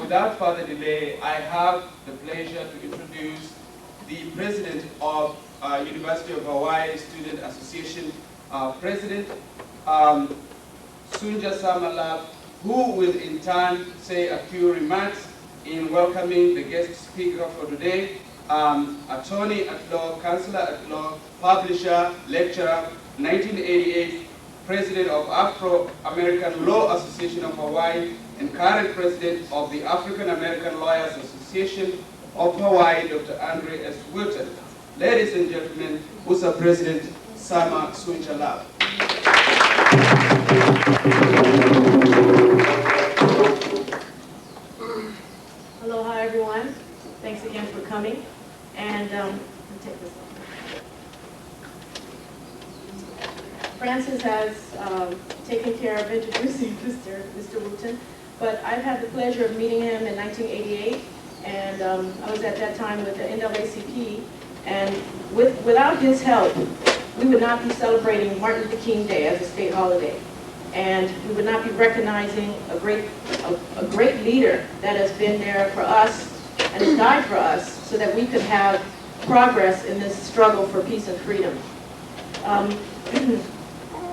without further delay, I have the pleasure to introduce the President of University of Hawaii Student Association, President Sunja Samalab, who will in turn say a few remarks in welcoming the guest speaker for today, attorney at law, counselor at law, publisher, lecturer, 1988 President of Afro-American Law Association of Hawaii, and current President of the African American Lawyers Association of Hawaii, Dr. Andre S. Wooten. Ladies and gentlemen, USA President Sama Sunjalab. Aloha, everyone. Thanks again for coming. And let me take this off. Francis has taken care of introducing Mr. Wooten, but I've had the pleasure of meeting him in 1988, and I was at that time with the NAACP, and without his help, we would not be celebrating Martin Luther King Day as a state holiday, and we would not be recognizing a great leader that has been there for us and has died for us so that we could have progress in this struggle for peace and freedom.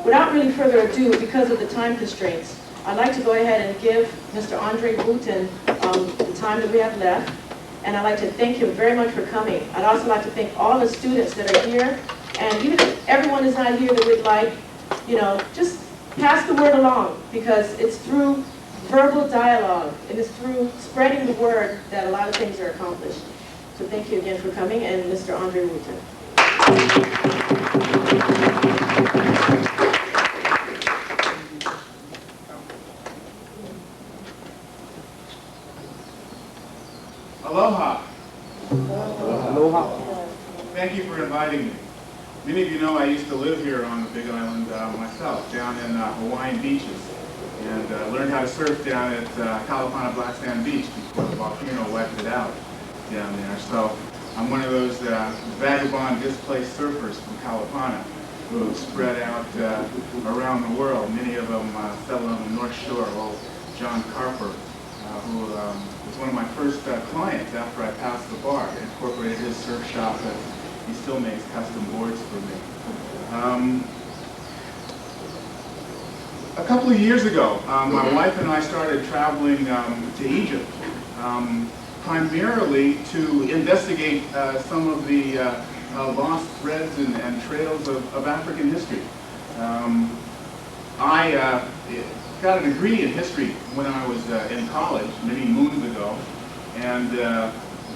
Without really further ado, because of the time constraints, I'd like to go ahead and give Mr. Andre Wooten the time that we have left, and I'd like to thank him very much for coming. I'd also like to thank all the students that are here, and even if everyone is not here that we'd like, just pass the word along, because it's through verbal dialogue, and it's through spreading the word that a lot of things are accomplished. So thank you again for coming, and Mr. Andre Wooten. Aloha. Aloha. Thank you for inviting me. Many of you know I used to live here on the Big Island myself, down in Hawaiian beaches, and learned how to surf down at Kalapana Black Sand Beach before the volcano wiped it out down there. So I'm one of those vagabond displaced surfers from Kalapana who spread out around the world. Many of them settled on the North Shore. Old John Carper, who was one of my first clients after I passed the bar, incorporated his surf shop, and he still makes custom boards for me. A couple of years ago, my wife and I started traveling to Egypt, primarily to investigate some of the lost threads and trails of African history. I got a degree in history when I was in college many moons ago, and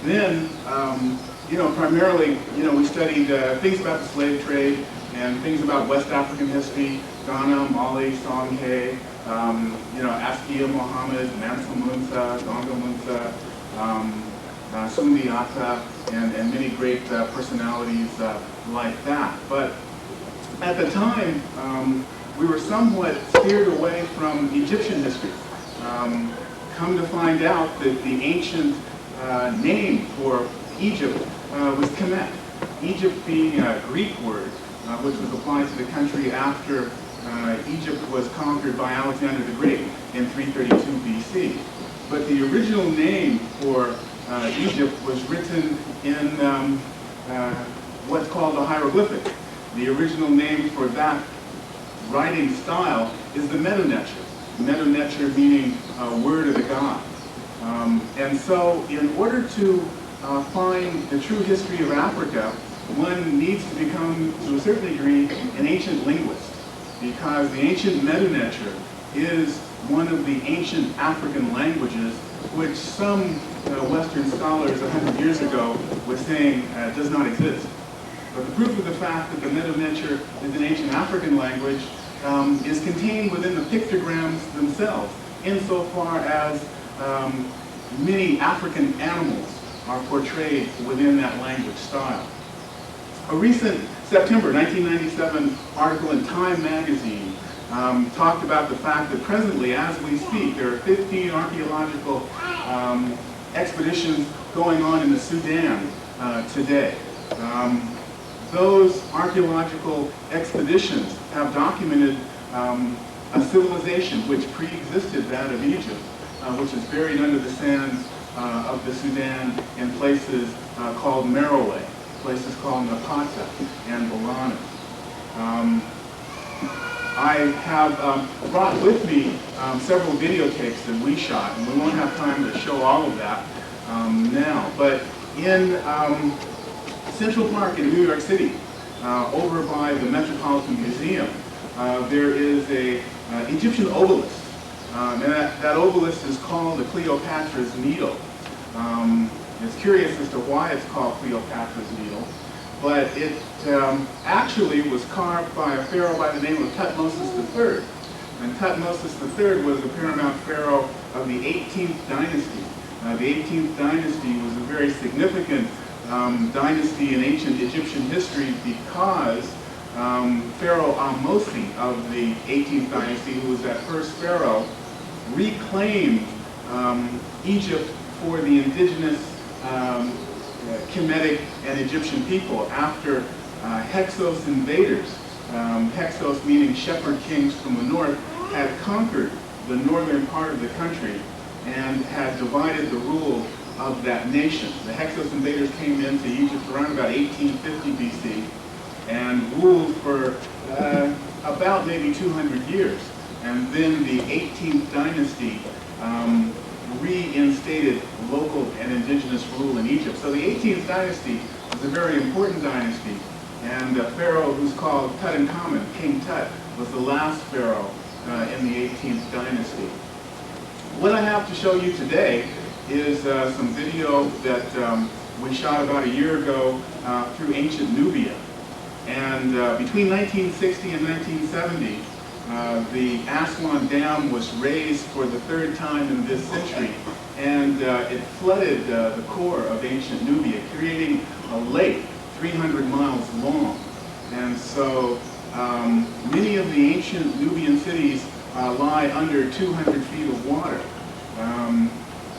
then, primarily, we studied things about the slave trade and things about West African history, Ghana, Mali, Songhay, Askia Mohammed, Mansa Musa, Donga Musa, Sundiata, and many great personalities like that. But at the time, we were somewhat steered away from Egyptian history. Come to find out that the ancient name for Egypt was Kemet. Egypt being a Greek word, which was applied to the country after Egypt was conquered by Alexander the Great in 332 BC. But the original name for Egypt was written in what's called the hieroglyphic. The original name for that writing style is the Medo-Neter. Medo-Neter meaning word of the god. And so in order to find the true history of Africa, one needs to become, to a certain degree, an ancient linguist, because the ancient Medo-Neter is one of the ancient African languages which some Western scholars 100 years ago were saying does not exist. But the proof of the fact that the Medo-Neter is an ancient African language is contained within the pictograms themselves, insofar as many African animals are portrayed within that language style. A recent September 1997 article in Time magazine talked about the fact that presently, as we speak, there are 15 archaeological expeditions going on in the Sudan today. Those archaeological expeditions have documented a civilization which pre-existed that of Egypt which is buried under the sands of the Sudan in places called Merowe, places called Napata and Bolana. I have brought with me several videotapes that we shot, and we won't have time to show all of that now. But in Central Park in New York City, over by the Metropolitan Museum, there is a Egyptian obelisk. And that obelisk is called the Cleopatra's Needle. It's curious as to why it's called Cleopatra's Needle, but it actually was carved by a pharaoh by the name of Thutmosis III. And Thutmosis III was the paramount pharaoh of the 18th dynasty. The 18th dynasty was a very significant dynasty in ancient Egyptian history because Pharaoh Ahmosi of the 18th dynasty, who was that first pharaoh, reclaimed Egypt for the indigenous Kemetic and Egyptian people after Hyksos invaders, Hyksos meaning shepherd kings from the north, had conquered the northern part of the country and had divided the rule of that nation. The Hyksos invaders came into Egypt around about 1850 BC and ruled for about maybe 200 years. And then the 18th dynasty reinstated local and indigenous rule in Egypt. So the 18th dynasty was a very important dynasty, and a pharaoh who's called Tutankhamun, King Tut, was the last pharaoh in the 18th dynasty. What I have to show you today is some video that we shot about a year ago through ancient Nubia. And between 1960 and 1970, the Aswan Dam was raised for the third time in this century, and it flooded the core of ancient Nubia, creating a lake 300 miles long. And so many of the ancient Nubian cities lie under 200 feet of water.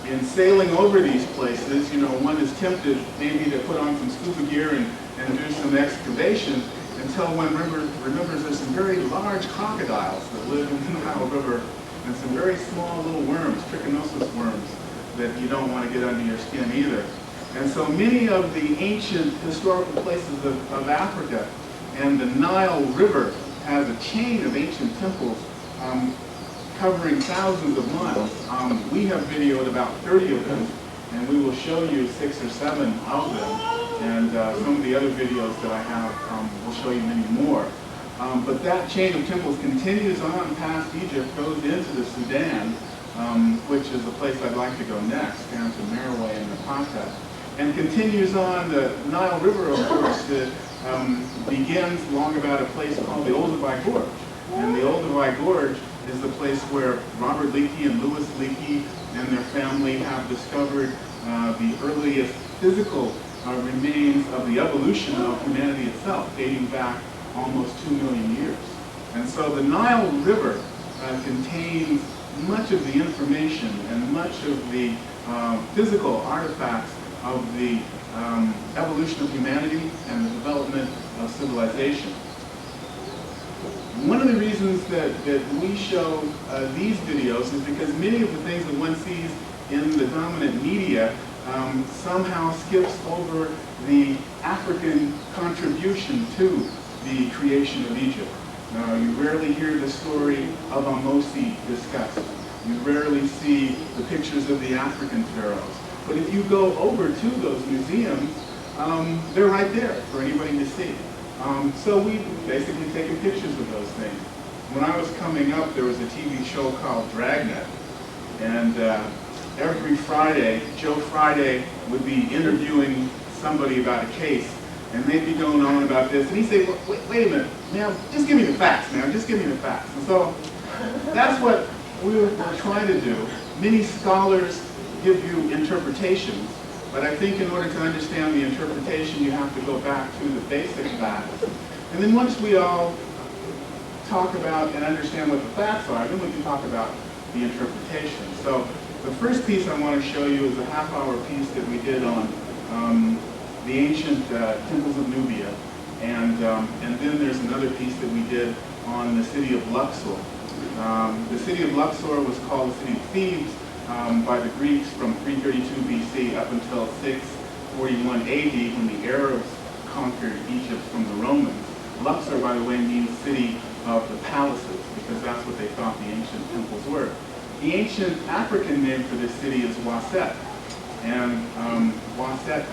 In sailing over these places, you know, one is tempted maybe to put on some scuba gear and do some excavation until one remembers there's some very large crocodiles that live in the Nile River and some very small little worms, trichinosis worms, that you don't want to get under your skin either. And so many of the ancient historical places of Africa, and the Nile River has a chain of ancient temples covering thousands of miles. We have videoed about 30 of them, and we will show you 6 or 7 of them. And some of the other videos that I have will show you many more. But that chain of temples continues on past Egypt, goes into the Sudan, which is the place I'd like to go next, down to Merowe and Napata, and continues on. The Nile River, of course, begins along about a place called the Dubai Gorge. And the Dubai Gorge is the place where Robert Leakey and Louis Leakey and their family have discovered the earliest physical remains of the evolution of humanity itself, dating back almost 2 million years. And so the Nile River contains much of the information and much of the physical artifacts of the evolution of humanity and the development of civilization. One of the reasons that we show these videos is because many of the things that one sees in the dominant media somehow skips over the African contribution to the creation of Egypt. You rarely hear the story of Ahmosi discussed. You rarely see the pictures of the African pharaohs. But if you go over to those museums, they're right there for anybody to see. So we've basically taken pictures of those things. When I was coming up, there was a TV show called Dragnet. And every Friday, Joe Friday would be interviewing somebody about a case, and they'd be going on about this, and he'd say, well, wait a minute, ma'am, just give me the facts, ma'am, just give me the facts. And so that's what we're trying to do. Many scholars give you interpretations, but I think in order to understand the interpretation, you have to go back to the basic facts. And then once we all talk about and understand what the facts are, then we can talk about the interpretation. So the first piece I want to show you is a half-hour piece that we did on the ancient temples of Nubia, and then there's another piece that we did on the city of Luxor. The city of Luxor was called the city of Thebes by the Greeks from 332 BC up until 641 AD when the Arabs conquered Egypt from the Romans. Luxor, by the way, means city of the palaces because that's what they thought the ancient temples were. The ancient African name for this city is Waset. And Waset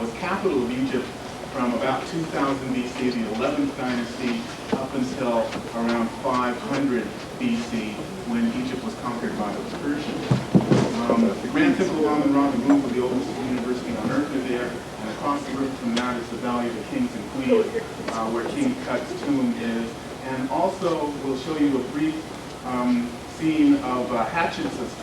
was capital of Egypt from about 2000 BC, the 11th dynasty, up until around 500 BC when Egypt was conquered by the Persians. The Grand Temple of Amon-Ra, the rooms of the oldest university on earth are there, and across the river from that is the Valley of the Kings and Queens, where King Tut's tomb is. And also, we'll show you a brief scene of Hatshepsut's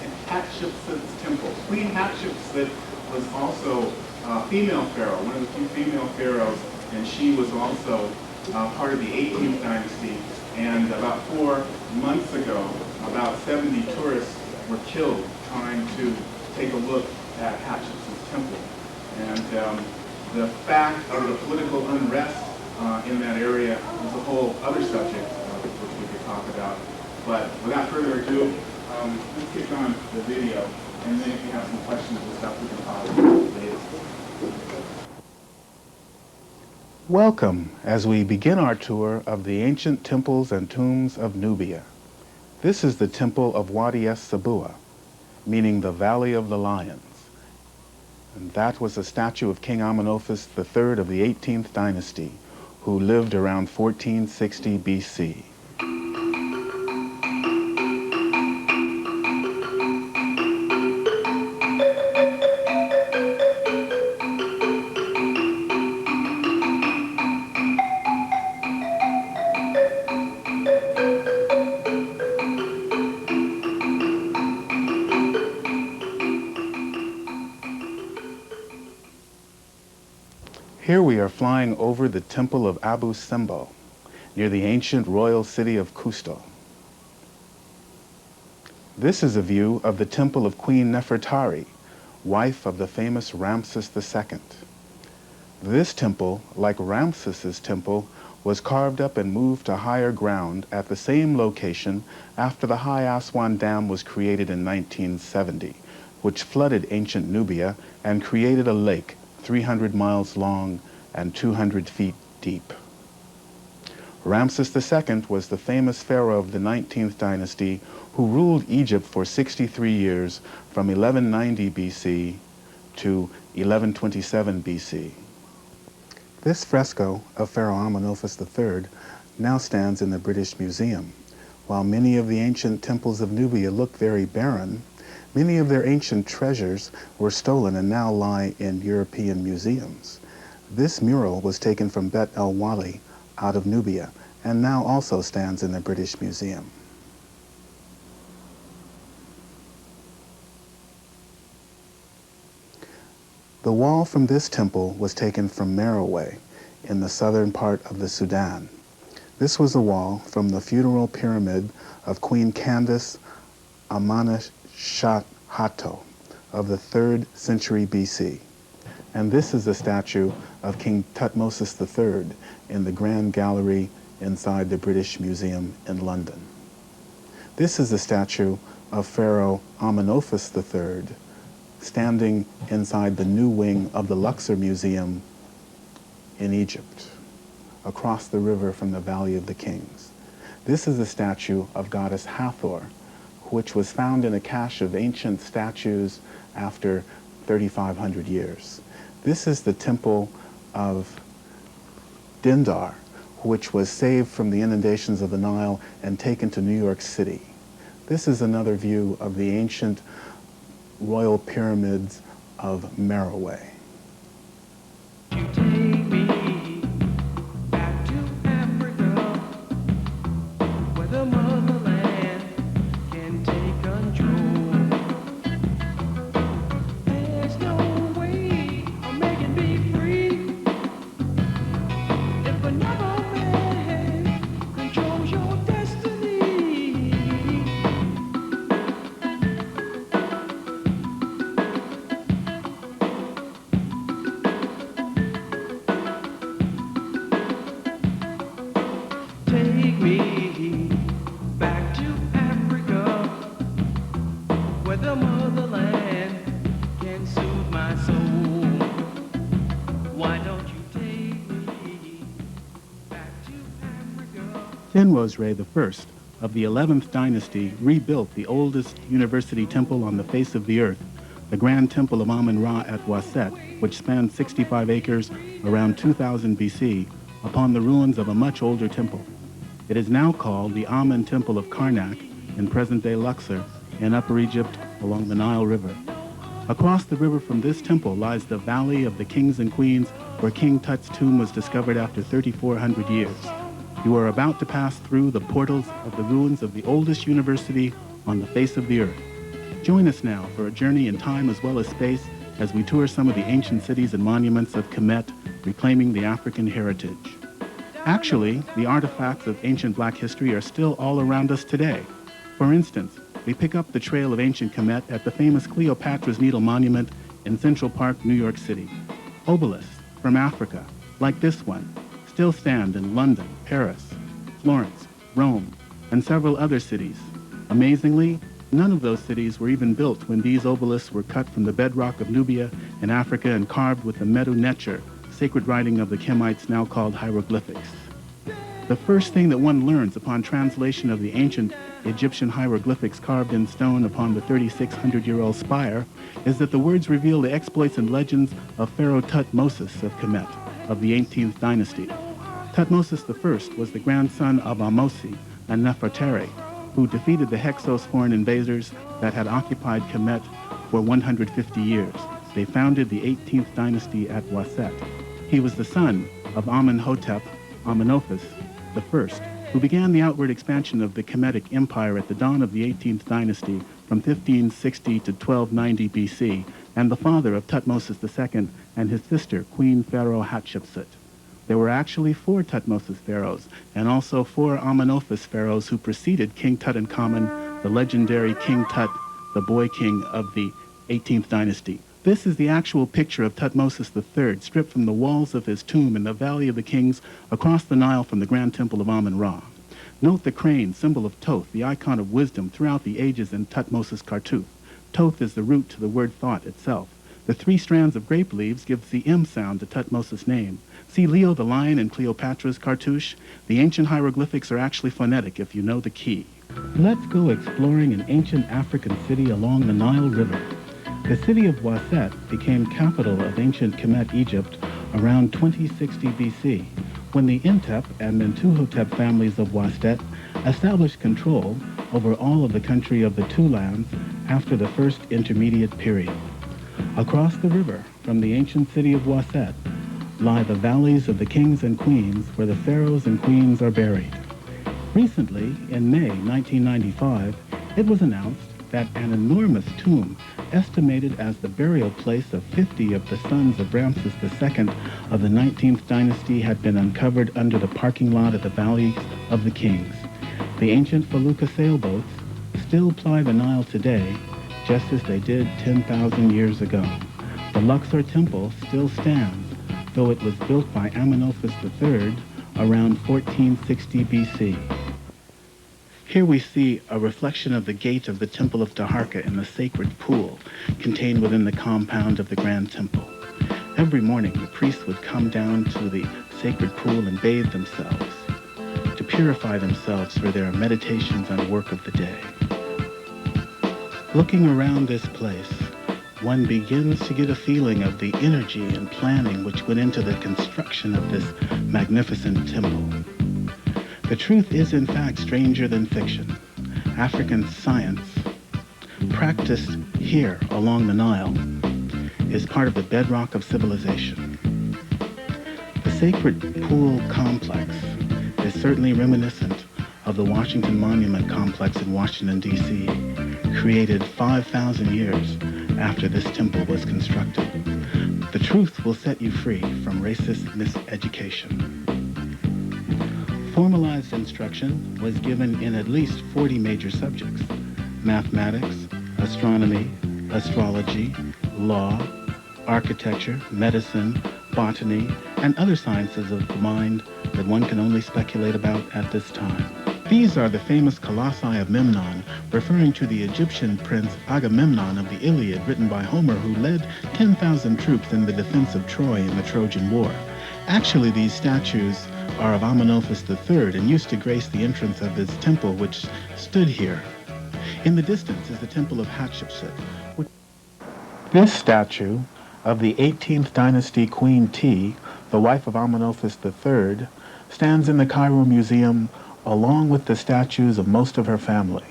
temple. Queen Hatshepsut was also a female pharaoh, one of the few female pharaohs, and she was also part of the 18th dynasty. And about 4 months ago, about 70 tourists were killed trying to take a look at Hatshepsut's temple. And the fact of the political unrest in that area is a whole other subject which we could talk about. But without further ado, let's kick on the video, and then if you have some questions and stuff, we can talk later. Welcome as we begin our tour of the ancient temples and tombs of Nubia. This is the temple of Wadi Sabua, meaning the Valley of the Lions. And that was a statue of King Amanophus III of the 18th dynasty, who lived around 1460 BC. Here we are flying over the temple of Abu Simbel, near the ancient royal city of Cusco. This is a view of the temple of Queen Nefertari, wife of the famous Ramses II. This temple, like Ramses's temple, was carved up and moved to higher ground at the same location after the high Aswan Dam was created in 1970, which flooded ancient Nubia and created a lake 300 miles long and 200 feet deep. Ramses II was the famous pharaoh of the 19th dynasty who ruled Egypt for 63 years from 1190 BC to 1127 BC. This fresco of Pharaoh Amanophus III now stands in the British Museum. While many of the ancient temples of Nubia look very barren, many of their ancient treasures were stolen and now lie in European museums. This mural was taken from Bet El Wali out of Nubia and now also stands in the British Museum. The wall from this temple was taken from Merowe in the southern part of the Sudan. This was a wall from the funeral pyramid of Queen Candace Amanishak Hato of the 3rd century BC. And this is a statue of King Thutmose III in the Grand Gallery inside the British Museum in London. This is a statue of Pharaoh Amanophus III standing inside the new wing of the Luxor Museum in Egypt, across the river from the Valley of the Kings. This is a statue of goddess Hathor, which was found in a cache of ancient statues after 3,500 years. This is the temple of Dindar, which was saved from the inundations of the Nile and taken to New York City. This is another view of the ancient royal pyramids of Merowe. motherland can soothe my soul. Why don't you take me back to Africa? Thutmose I of the 11th dynasty rebuilt the oldest university temple on the face of the earth, the Grand Temple of Amun-Ra at Waset, which spanned 65 acres around 2000 BC, upon the ruins of a much older temple. It is now called the Amun Temple of Karnak in present-day Luxor in Upper Egypt along the Nile River. Across the river from this temple lies the Valley of the Kings and Queens, where King Tut's tomb was discovered after 3,400 years. You are about to pass through the portals of the ruins of the oldest university on the face of the earth. Join us now for a journey in time as well as space as we tour some of the ancient cities and monuments of Kemet, reclaiming the African heritage. Actually, the artifacts of ancient black history are still all around us today. For instance, we pick up the trail of ancient Kemet at the famous Cleopatra's Needle Monument in Central Park, New York City. Obelisks from Africa, like this one, still stand in London, Paris, Florence, Rome, and several other cities. Amazingly, none of those cities were even built when these obelisks were cut from the bedrock of Nubia in Africa and carved with the Medu Neter, sacred writing of the Kemites now called hieroglyphics. The first thing that one learns upon translation of the ancient Egyptian hieroglyphics carved in stone upon the 3,600-year-old spire is that the words reveal the exploits and legends of Pharaoh Thutmose of Kemet of the 18th dynasty. Thutmose I was the grandson of Amosi and Nefertari, who defeated the Hyksos foreign invaders that had occupied Kemet for 150 years. They founded the 18th dynasty at Waset. He was the son of Amenhotep, Amanophus I, who began the outward expansion of the Kemetic Empire at the dawn of the 18th dynasty from 1560 to 1290 BC, and the father of Thutmose II and his sister, Queen Pharaoh Hatshepsut. There were actually 4 Thutmose pharaohs, and also 4 Amanophis pharaohs who preceded King Tutankhamun, the legendary King Tut, the boy king of the 18th dynasty. This is the actual picture of Thutmose III, stripped from the walls of his tomb in the Valley of the Kings across the Nile from the Grand Temple of Amun-Ra. Note the crane, symbol of Thoth, the icon of wisdom throughout the ages in Thutmose's Kartuf. Thoth is the root to the word thought itself. The 3 strands of grape leaves gives the M sound to Thutmose's name. See Leo the lion in Cleopatra's cartouche? The ancient hieroglyphics are actually phonetic if you know the key. Let's go exploring an ancient African city along the Nile River. The city of Waset became capital of ancient Kemet, Egypt, around 2060 BC, when the Intep and Mentuhotep families of Waset established control over all of the country of the Two Lands after the first intermediate period. Across the river from the ancient city of Waset lie the valleys of the kings and queens where the pharaohs and queens are buried. Recently, in May 1995, it was announced that an enormous tomb, estimated as the burial place of 50 of the sons of Ramses II of the 19th dynasty, had been uncovered under the parking lot of the Valley of the Kings. The ancient felucca sailboats still ply the Nile today, just as they did 10,000 years ago. The Luxor Temple still stands, though it was built by Amanophis III around 1460 BC. Here we see a reflection of the gate of the Temple of Taharqa in the sacred pool contained within the compound of the Grand Temple. Every morning, the priests would come down to the sacred pool and bathe themselves to purify themselves for their meditations and work of the day. Looking around this place, one begins to get a feeling of the energy and planning which went into the construction of this magnificent temple. The truth is, in fact, stranger than fiction. African science, practiced here along the Nile, is part of the bedrock of civilization. The sacred pool complex is certainly reminiscent of the Washington Monument Complex in Washington, D.C., created 5,000 years after this temple was constructed. The truth will set you free from racist miseducation. Formalized instruction was given in at least 40 major subjects: mathematics, astronomy, astrology, law, architecture, medicine, botany, and other sciences of the mind that one can only speculate about at this time. These are the famous Colossae of Memnon, referring to the Egyptian prince Agamemnon of the Iliad, written by Homer, who led 10,000 troops in the defense of Troy in the Trojan War. Actually, these statues are of Amanophus III and used to grace the entrance of his temple, which stood here. In the distance is the temple of Hatshepsut. This statue of the 18th dynasty Queen T, the wife of Amanophis III, stands in the Cairo Museum along with the statues of most of her family.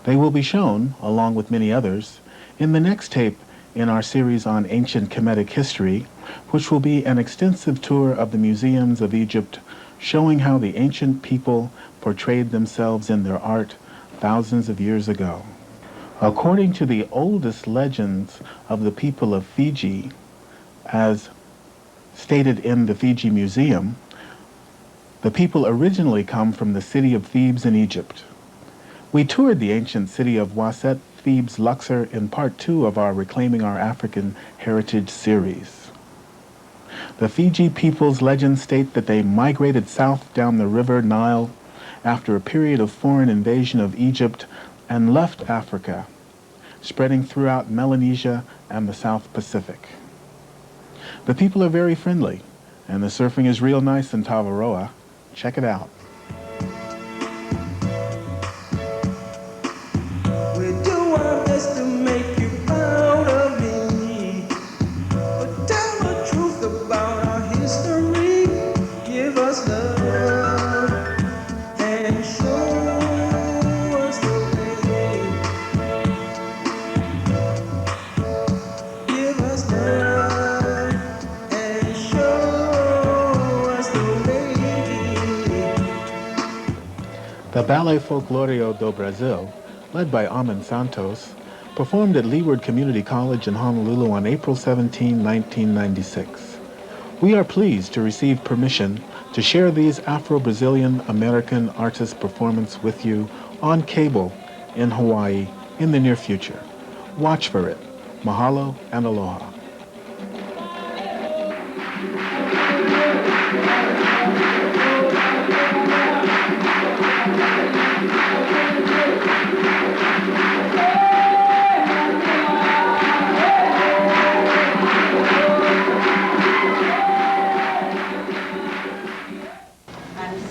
They will be shown, along with many others, in the next tape in our series on ancient Kemetic history, which will be an extensive tour of the museums of Egypt, showing how the ancient people portrayed themselves in their art thousands of years ago. According to the oldest legends of the people of Fiji, as stated in the Fiji Museum, the people originally come from the city of Thebes in Egypt. We toured the ancient city of Waset, Thebes, Luxor in part 2 of our Reclaiming Our African Heritage series. The Fiji people's legends state that they migrated south down the river Nile after a period of foreign invasion of Egypt and left Africa, spreading throughout Melanesia and the South Pacific. The people are very friendly, and the surfing is real nice in Tavaroa. Check it out. We do our best to make you proud of me, but tell the truth about our history. Give us love and show us the way. Give us love and show us the way. The Ballet Folclorio do Brasil, led by Amin Santos, performed at Leeward Community College in Honolulu on April 17, 1996. We are pleased to receive permission to share these Afro-Brazilian American artists' performance with you on cable in Hawaii in the near future. Watch for it. Mahalo and aloha.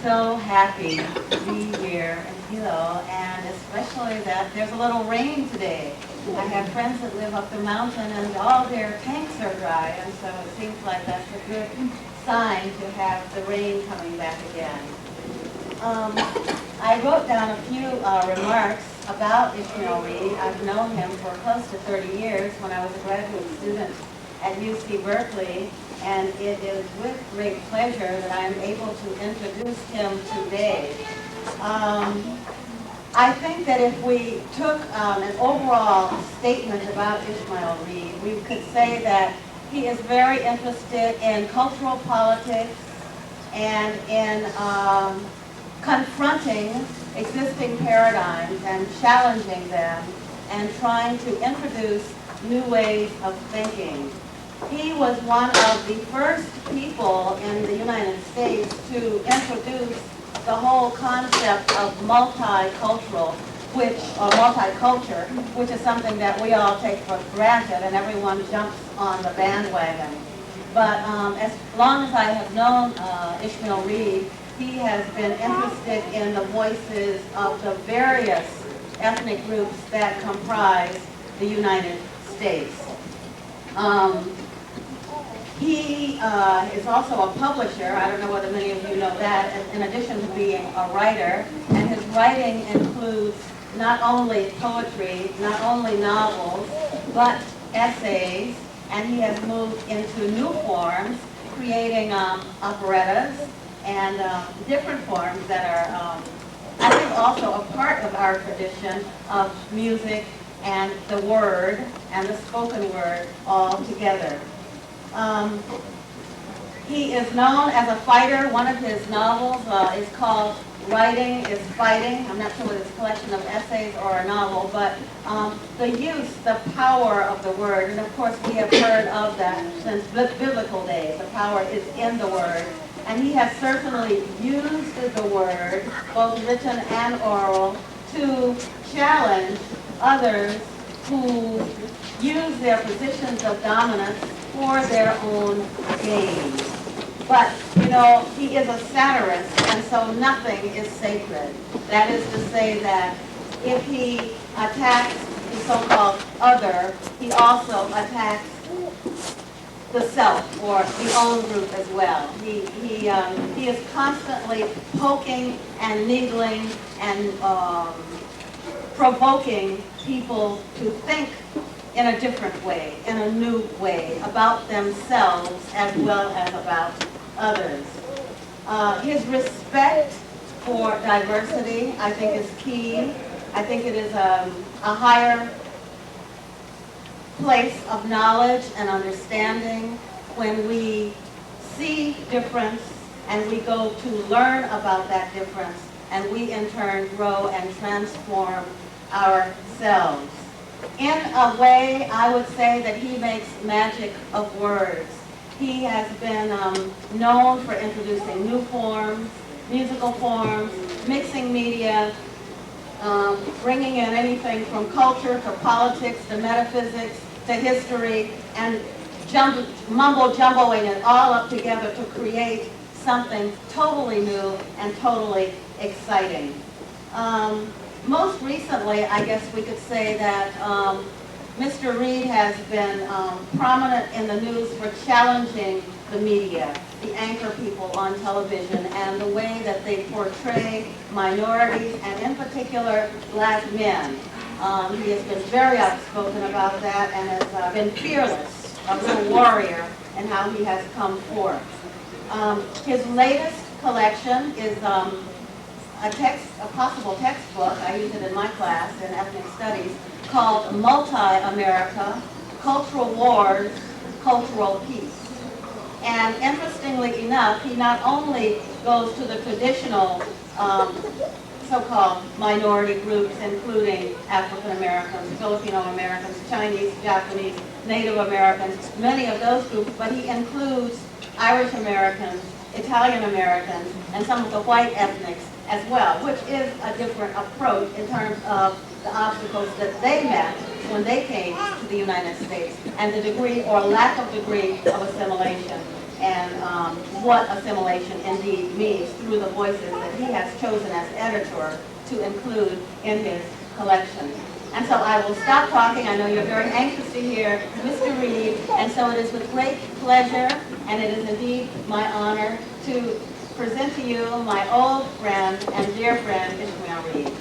So happy to be here in Hilo, and especially that there's a little rain today. I have friends that live up the mountain and all their tanks are dry, and so it seems like that's a good sign to have the rain coming back again. I wrote down a few remarks about Ishmael Reed. I've known him for close to 30 years when I was a graduate student at UC Berkeley, and it is with great pleasure that I am able to introduce him today. I think that if we took an overall statement about Ishmael Reed, we could say that he is very interested in cultural politics and in confronting existing paradigms and challenging them and trying to introduce new ways of thinking. He was one of the first people in the United States to introduce the whole concept of multicultural, multiculture, which is something that we all take for granted and everyone jumps on the bandwagon. But as long as I have known Ishmael Reed, he has been interested in the voices of the various ethnic groups that comprise the United States. He is also a publisher. I don't know whether many of you know that, in addition to being a writer. And his writing includes not only poetry, not only novels, but essays. And he has moved into new forms, creating operettas and different forms that are, I think, also a part of our tradition of music and the word and the spoken word all together. He is known as a fighter. One of his novels is called Writing is Fighting. I'm not sure whether it's a collection of essays or a novel, but the power of the word, and of course we have heard of that since biblical days. The power is in the word, and he has certainly used the word, both written and oral, to challenge others who use their positions of dominance for their own gain. But, you know, he is a satirist, and so nothing is sacred. That is to say that if he attacks the so-called other, he also attacks the self or the own group as well. He is constantly poking and needling and provoking people to think in a different way, in a new way, about themselves as well as about others. His respect for diversity, I think, is key. I think it is a higher place of knowledge and understanding when we see difference and we go to learn about that difference, and we in turn grow and transform ourselves. In a way, I would say that he makes magic of words. He has been known for introducing new forms, musical forms, mixing media, bringing in anything from culture to politics to metaphysics to history, and mumbo-jumboing it all up together to create something totally new and totally exciting. Most recently, I guess we could say that Mr. Reed has been prominent in the news for challenging the media, the anchor people on television, and the way that they portray minorities, and in particular, black men. He has been very outspoken about that and has been fearless, a real warrior in how he has come forth. His latest collection is a possible textbook, I use it in my class in ethnic studies, called Multi-America, Cultural Wars, Cultural Peace. And interestingly enough, he not only goes to the traditional so-called minority groups, including African Americans, Filipino Americans, Chinese, Japanese, Native Americans, many of those groups, but he includes Irish Americans, Italian Americans, and some of the white ethnics as well, which is a different approach in terms of the obstacles that they met when they came to the United States, and the degree or lack of degree of assimilation, and what assimilation indeed means through the voices that he has chosen as editor to include in his collection. And so I will stop talking. I know you're very anxious to hear Mr. Reed, and so it is with great pleasure, and it is indeed my honor to present to you my old friend and dear friend, Ishmael Reed.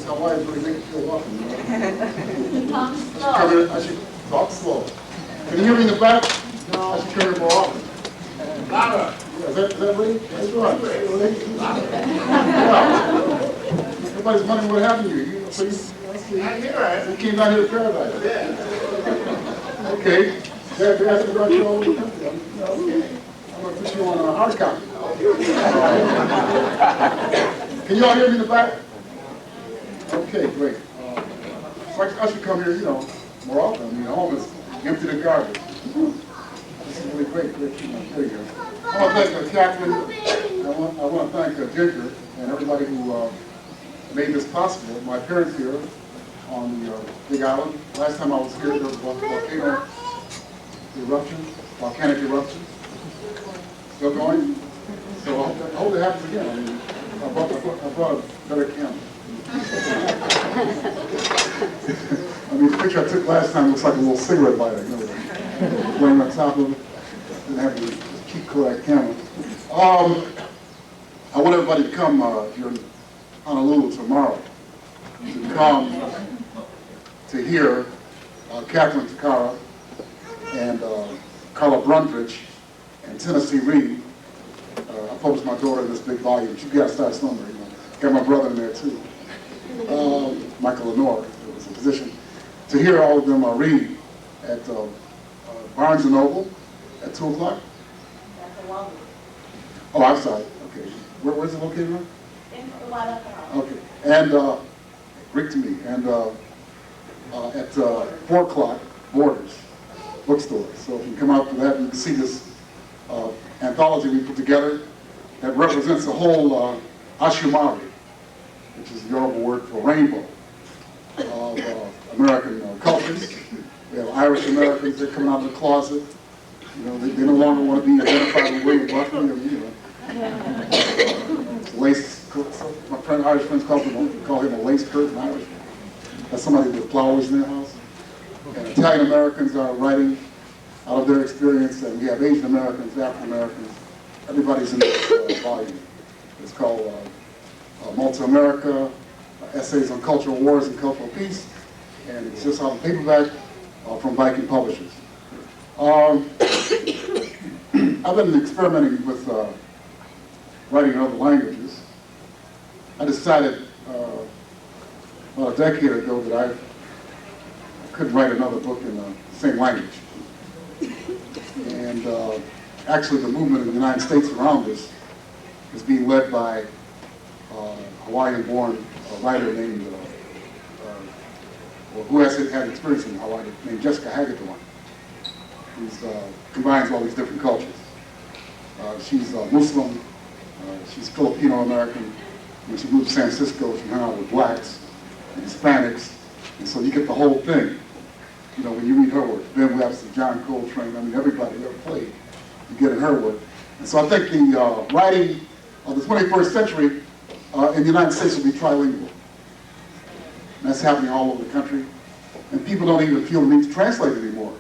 Hawaii is really making you feel welcome. Talk slow. I should talk slow. Can you hear me in the back? No. I should come here more often. Louder. Yeah, is that right? That's right. Yeah. Everybody's wondering what happened to you. So I hear it. You came down here to paradise. Yeah. Okay. They're asking about you all over the country. Okay. I'm going to put you on a hard copy. Can you all hear me in the back? Okay, great. I should come here, more often. I mean, home is empty to garbage. This is really great to hear here. I want to thank Kathryn. I want to thank Ginger and everybody who made this possible. My parents here on the Big Island. Last time I was here, there was volcanic eruption. Still going? So I hope it happens again. I mean, I brought a better camera. I mean, the picture I took last time looks like a little cigarette lighter, laying on top of it. Didn't have the cheap Kodak camera. I want everybody to come here in Honolulu tomorrow to come to hear Kathryn Takara and Carla Brundridge and Tennessee Reed. I published my daughter in this big volume. She got to start somewhere, Got my brother in there too. Michael Lenore, who was a physician, to hear all of them read at Barnes & Noble at 2 o'clock. Oh, I'm sorry. Okay. Where's it located, right? In the Wadi. Okay. And Greek to me. And at 4 o'clock, Borders bookstore. So if you come out to that, you can see this anthology we put together that represents the whole Ashumari, which is the Yoruba word for rainbow, of American cultures. We have Irish Americans that come out of the closet. You know, they no longer want to be identified with William Buckley. Or, you know, lace. My Irish friends call him a lace curtain Irishman. That's somebody with flowers in their house. And Italian Americans are writing out of their experience, and we have Asian Americans, African Americans. Everybody's in this volume. It's called Malta America, Essays on Cultural Wars and Cultural Peace, and it's just on paperback from Viking Publishers. I've been experimenting with writing in other languages. I decided about a decade ago that I couldn't write another book in the same language. And actually the movement in the United States around this is being led by a Hawaiian-born writer named, who has had experience in Hawaii, named Jessica Hagedorn, who combines all these different cultures. She's Muslim, she's Filipino-American. When she moved to San Francisco, she hung out with blacks and Hispanics, and so you get the whole thing. You know, when you read her work, Ben Webster, John Coltrane, I mean, everybody who ever played, you get in her work. And so I think the writing of the 21st century in the United States will be trilingual. And that's happening all over the country. And people don't even feel the need to translate anymore.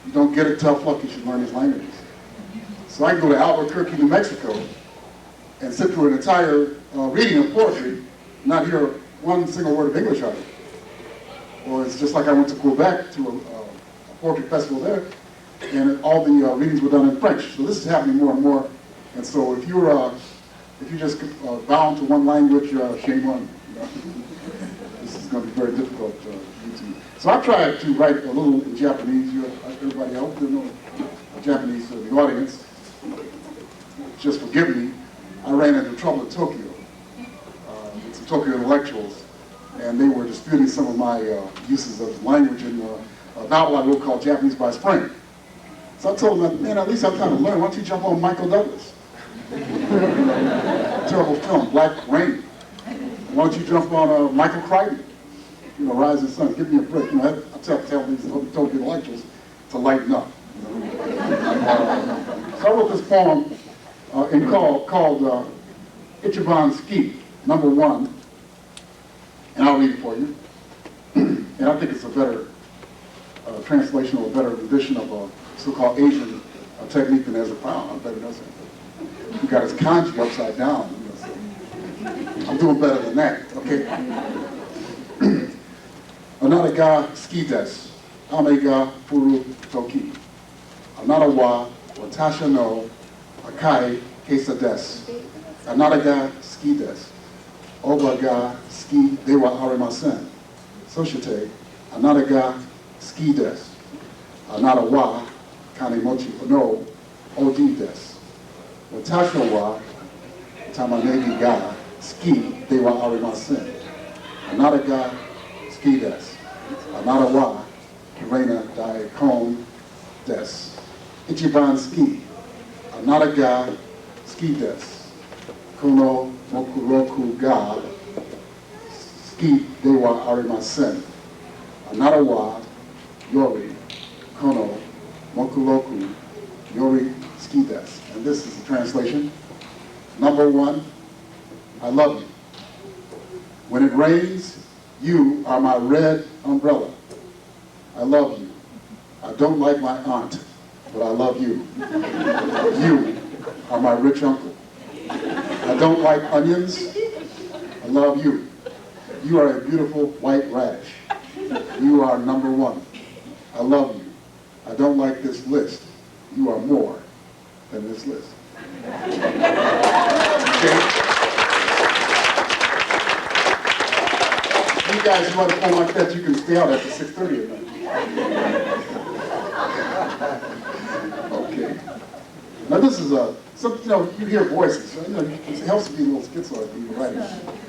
You don't get it tough luck, you should learn these languages. So I can go to Albuquerque, New Mexico, and sit through an entire reading of poetry, not hear one single word of English out of it. Or it's just like I went to Quebec to a poetry festival there, and all the readings were done in French. So this is happening more and more. And so if you're just bound to one language, shame on you. This is going to be very difficult for you to. So I tried to write a little in Japanese. Everybody, I hope you know Japanese, the audience. Just forgive me. I ran into trouble in Tokyo with some Tokyo intellectuals, and they were disputing some of my uses of language in a novel I wrote called Japanese by Spring. So I told them, man, at least I'm trying to learn. Why don't you jump on Michael Douglas? Terrible film, Black Rain. Why don't you jump on Michael Crichton? You know, Rising Sun. Give me a break. You know, I tell these Tokyo intellectuals to lighten up. You know? So I wrote this poem called Ichiban Ski, #1. And I'll read it for you. And I think it's a better translation or a better rendition of a so-called Asian technique than as a found. I bet it doesn't. He got his kanji upside down. You know, so I'm doing better than that, okay? Anata ga ski desu, ame ga furu toki. Anata wa watasha no akai kesa desu. Anata ga ski desu. Oba ga ski dewa arimasen. Soshite, anata ga ski desu. Anata wa kanemochi no odi desu. Watasha wa tamanegi ga ski dewa arimasen. Anata ga ski desu. Anata wa kirena dai kon desu. Ichiban ski. Anata ga ski desu. Kuno mokuroku ga ski dewa arimasen. Anata wa yori kono mokuroku yori ski desu. And this is the translation. #1, I love you. When it rains, you are my red umbrella. I love you. I don't like my aunt, but I love you. You are my rich uncle. I don't like onions. I love you. You are a beautiful white radish. You are #1. I love you. I don't like this list. You are more than this list. Okay? You guys want to pull like that, you can stay out after 6:30 at night. Okay. Now this is you hear voices. It helps to be a little schizoid when you're writing,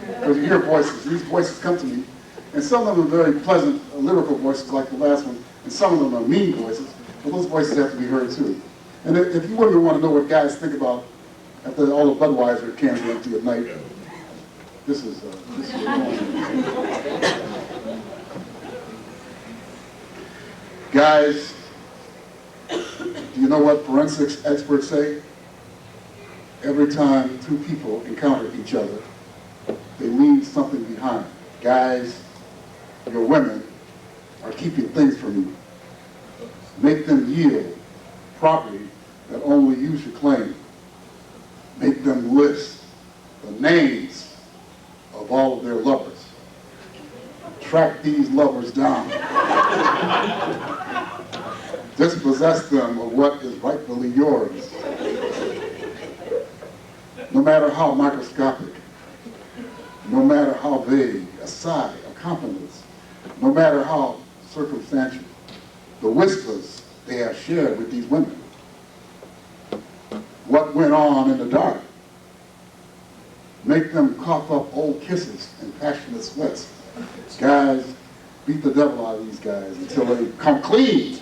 because you hear voices. These voices come to me, and some of them are very pleasant, lyrical voices like the last one, and some of them are mean voices, but those voices have to be heard too. And if you wouldn't want to know what guys think about after all the Budweiser cans are empty at night, this is guys, do you know what forensics experts say? Every time two people encounter each other, they leave something behind. Guys, your women are keeping things from you. Make them yield property that only you should claim. Make them list the names of all of their lovers. Track these lovers down. Dispossess them of what is rightfully yours. No matter how microscopic, no matter how vague, a sigh, a compliment, no matter how circumstantial, the whispers they have shared with these women. What went on in the dark? Make them cough up old kisses and passionate sweats. Guys, beat the devil out of these guys until they come clean.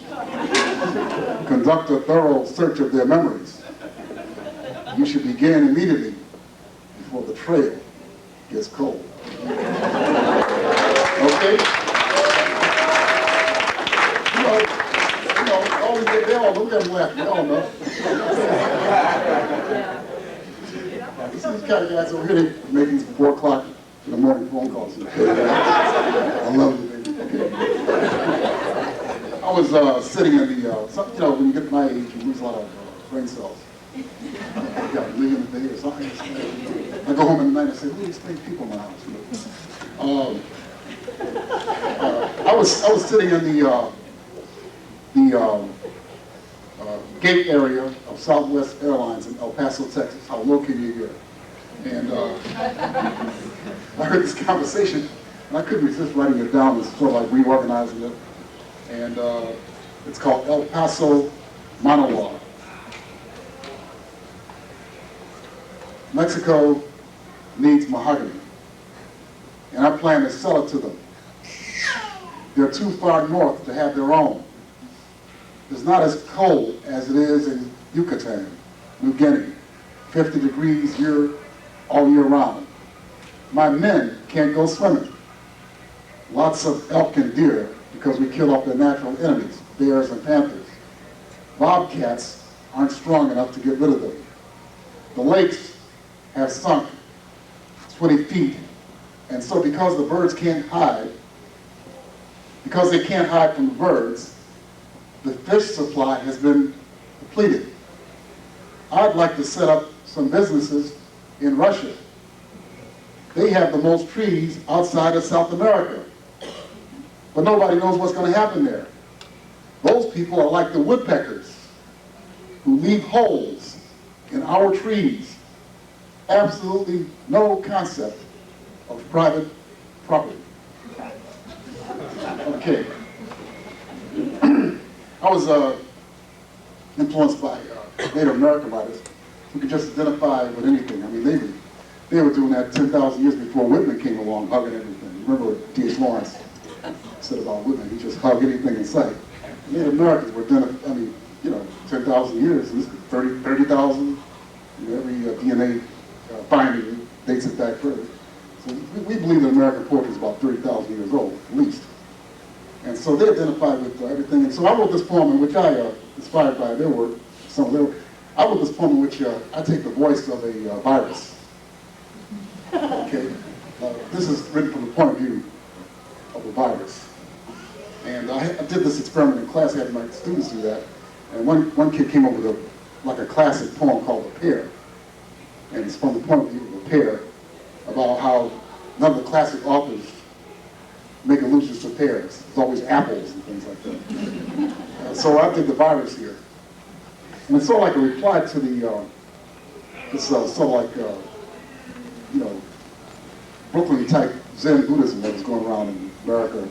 Conduct a thorough search of their memories. You should begin immediately before the trail gets cold. Okay? They all look at them laughing. They all know. These kind of guys over here, they make these 4 o'clock in the morning phone calls. I love you, baby. I was sitting in the, when you get to my age, you lose a lot of brain cells. You got a million a day or something. I go home at night and say, who are these strange people in my house? I was sitting in the gate area of Southwest Airlines in El Paso, Texas. How low can you get? And I heard this conversation, and I couldn't resist writing it down. It's sort of like reorganizing it. And it's called El Paso Monologue. Mexico needs mahogany, and I plan to sell it to them. They're too far north to have their own. It's not as cold as it is in Yucatan, New Guinea, 50 degrees all year round. My men can't go swimming. Lots of elk and deer because we kill off their natural enemies, bears and panthers. Bobcats aren't strong enough to get rid of them. The lakes have sunk 20 feet, and so because the birds can't hide, because they can't hide from the birds, the fish supply has been depleted. I'd like to set up some businesses in Russia. They have the most trees outside of South America, but nobody knows what's going to happen there. Those people are like the woodpeckers who leave holes in our trees. Absolutely no concept of private property. Okay. I was influenced by Native American writers who could just identify with anything. I mean, they were doing that 10,000 years before Whitman came along, hugging everything. Remember what D.H. Lawrence said about Whitman? He just hugged anything in sight. Native Americans were done, 10,000 years, and this is 30,000. Every DNA finding dates it back further. So we believe that American poetry is about 30,000 years old, at least. And so they identified with everything. And so I wrote this poem in which I, inspired by their work, some of their work, I wrote this poem in which I take the voice of a virus. Okay? This is written from the point of view of a virus. And I did this experiment in class. I had my students do that. And one kid came up with a classic poem called The Pear. And it's from the point of view of a pear, about how none of the classic authors make allusions to pears. There's always apples and things like that. So I did the virus here. And it's sort of like a reply to the, it's sort of like, Brooklyn-type Zen Buddhism that was going around in America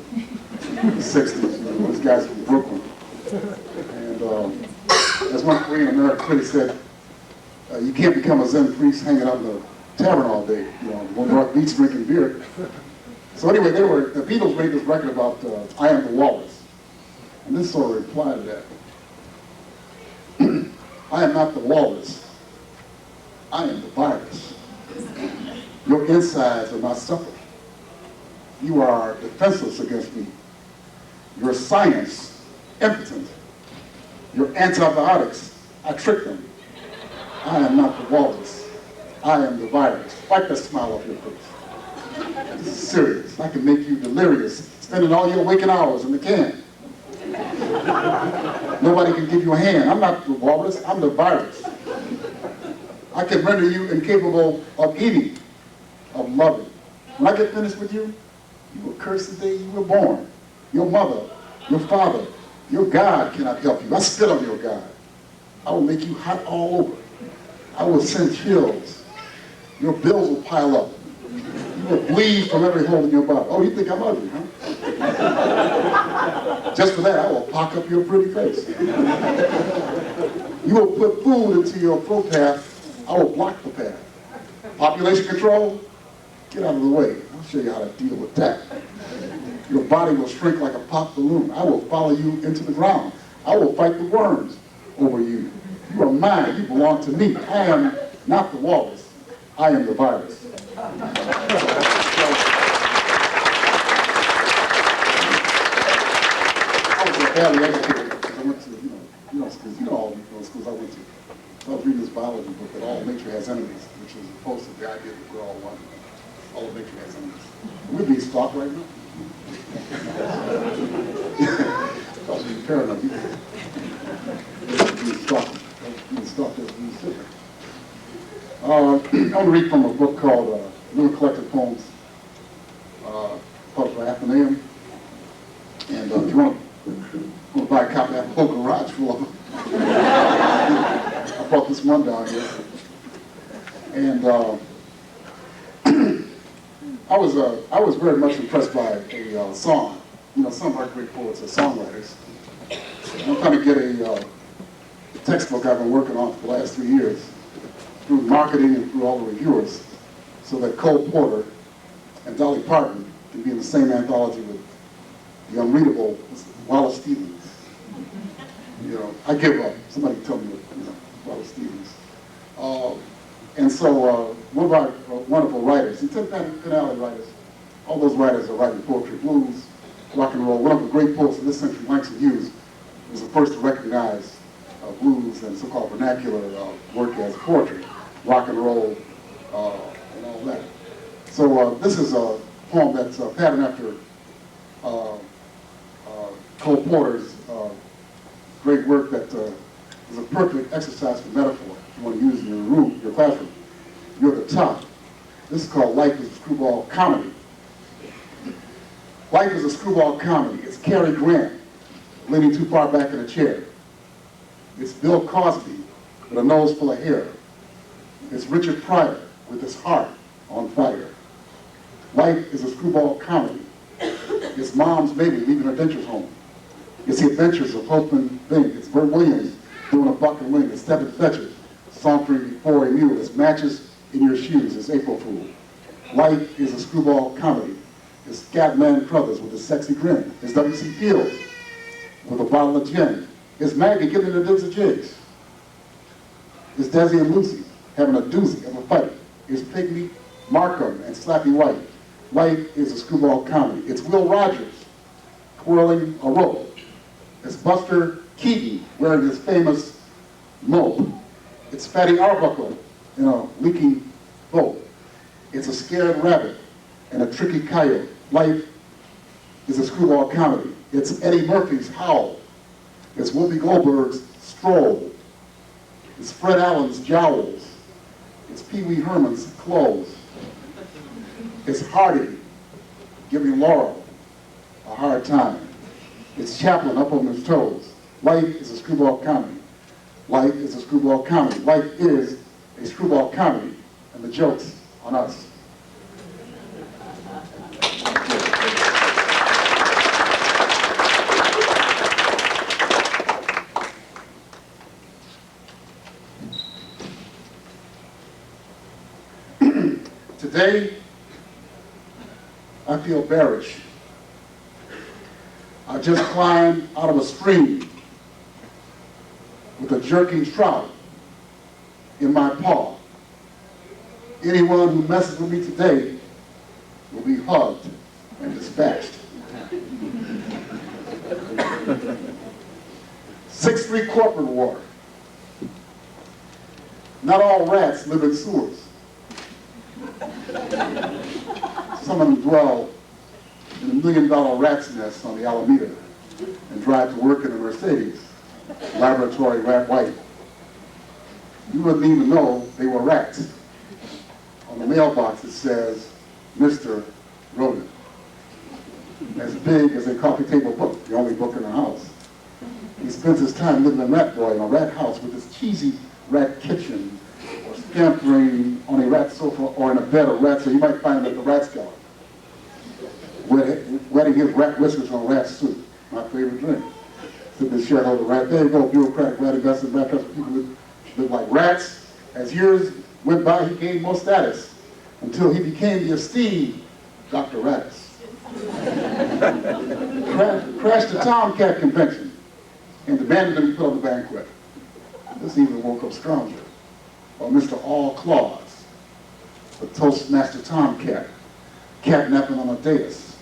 in the 60s. Those guys from Brooklyn. And as one Korean American critic said, You can't become a Zen priest hanging out in the tavern all day, on North Beach drinking beer. So anyway, the Beatles made this record about I Am the Walrus. And this sort of replied to that. I am not the walrus. I am the virus. Your insides are not supple. You are defenseless against me. Your science, impotent. Your antibiotics, I tricked them. I am not the walrus. I am the virus. Wipe that smile off your face. This is serious. I can make you delirious, spending all your waking hours in the can. Nobody can give you a hand. I'm not the walrus, I'm the virus. I can render you incapable of eating, of loving. When I get finished with you, you will curse the day you were born. Your mother, your father, your God cannot help you. I spit on your God. I will make you hot all over. I will send chills. Your bills will pile up. You will bleed from every hole in your body. Oh, you think I'm ugly, huh? Just for that, I will pock up your pretty face. You will put food into your throat path. I will block the path. Population control, get out of the way. I'll show you how to deal with that. Your body will shrink like a pop balloon. I will follow you into the ground. I will fight the worms over you. You are mine. You belong to me. I am not the walrus. I am the virus. I was badly educated because I went to, schools, all the schools I went to. So I was reading this biology book that all nature has enemies, which is opposed to the idea that we're all one. All of nature has enemies. We're being stalked right now. Because you're paranoid. Being stalked as we sit. I'm going to read from a book called Little Collected Poems, published by Athenaeum. And if you want to buy a copy, I have a whole garage full of them. I brought this one down here. And I was very much impressed by a song. Some of our great poets are songwriters. I'm trying to get a textbook I've been working on for the last 3 years through marketing and through all the reviewers, so that Cole Porter and Dolly Parton can be in the same anthology with the unreadable Wallace Stevens. I give up. Somebody tell me Wallace Stevens. And so one of our wonderful writers, and finale writers, all those writers are writing poetry, blues, rock and roll. One of the great poets of this century, Langston Hughes, was the first to recognize blues and so-called vernacular work as poetry, rock and roll, and all that. So this is a poem that's patterned after Cole Porter's great work that is a perfect exercise for metaphor if you want to use in your classroom. You're at the top. This is called Life is a Screwball Comedy. Life is a screwball comedy. It's Cary Grant leaning too far back in a chair. It's Bill Cosby with a nose full of hair. It's Richard Pryor with his heart on fire. Life is a screwball comedy. It's Mom's baby leaving her dentures home. It's the adventures of Hopeman Bing. It's Bert Williams doing a buck and wing. It's Stephen Fletcher sauntering before a mule. It's matches in your shoes. It's April Fool. Life is a screwball comedy. It's Scatman Crothers with a sexy grin. It's W.C. Fields with a bottle of gin. It's Maggie giving the dukes of jigs. It's Desi and Lucy having a doozy of a fight. It's Pygmy Markham and Slappy White. Life is a screwball comedy. It's Will Rogers twirling a rope. It's Buster Keaton wearing his famous mope. It's Fatty Arbuckle in a leaking boat. It's a scared rabbit and a tricky coyote. Life is a screwball comedy. It's Eddie Murphy's Howl. It's Whoopi Goldberg's Stroll. It's Fred Allen's Jowls. It's Pee Wee Herman's Clothes. It's Hardy giving Laurel a hard time. It's Chaplin up on his toes. Life is a screwball comedy. Life is a screwball comedy. Life is a screwball comedy, and the joke's on us. Today, I feel bearish. I just climbed out of a stream with a jerking trout in my paw. Anyone who messes with me today will be hugged and dispatched. 6'3" corporate water. Not all rats live in sewers. Some of them dwell in $1 million rat's nest on the Alameda and drive to work in a Mercedes, laboratory rat white. You wouldn't even know they were rats. On the mailbox it says, Mr. Rodent. As big as a coffee table book, the only book in the house. He spends his time living in Rat Boy in a rat house with his cheesy rat kitchen, or scampering on a rat sofa or in a bed of rats, so you might find him at the rat cellar, wetting his rat whiskers on rat soup, my favorite drink. Sitting in the shareholder rat, there you go, bureaucratic rat investors, rat people who live like rats. As years went by, he gained more status until he became the esteemed Dr. Rattus. Crashed the Tomcat convention and demanded him put on the banquet. This even woke up stronger. Or Mr. All Claus, the Toastmaster Tomcat, catnapping on a dais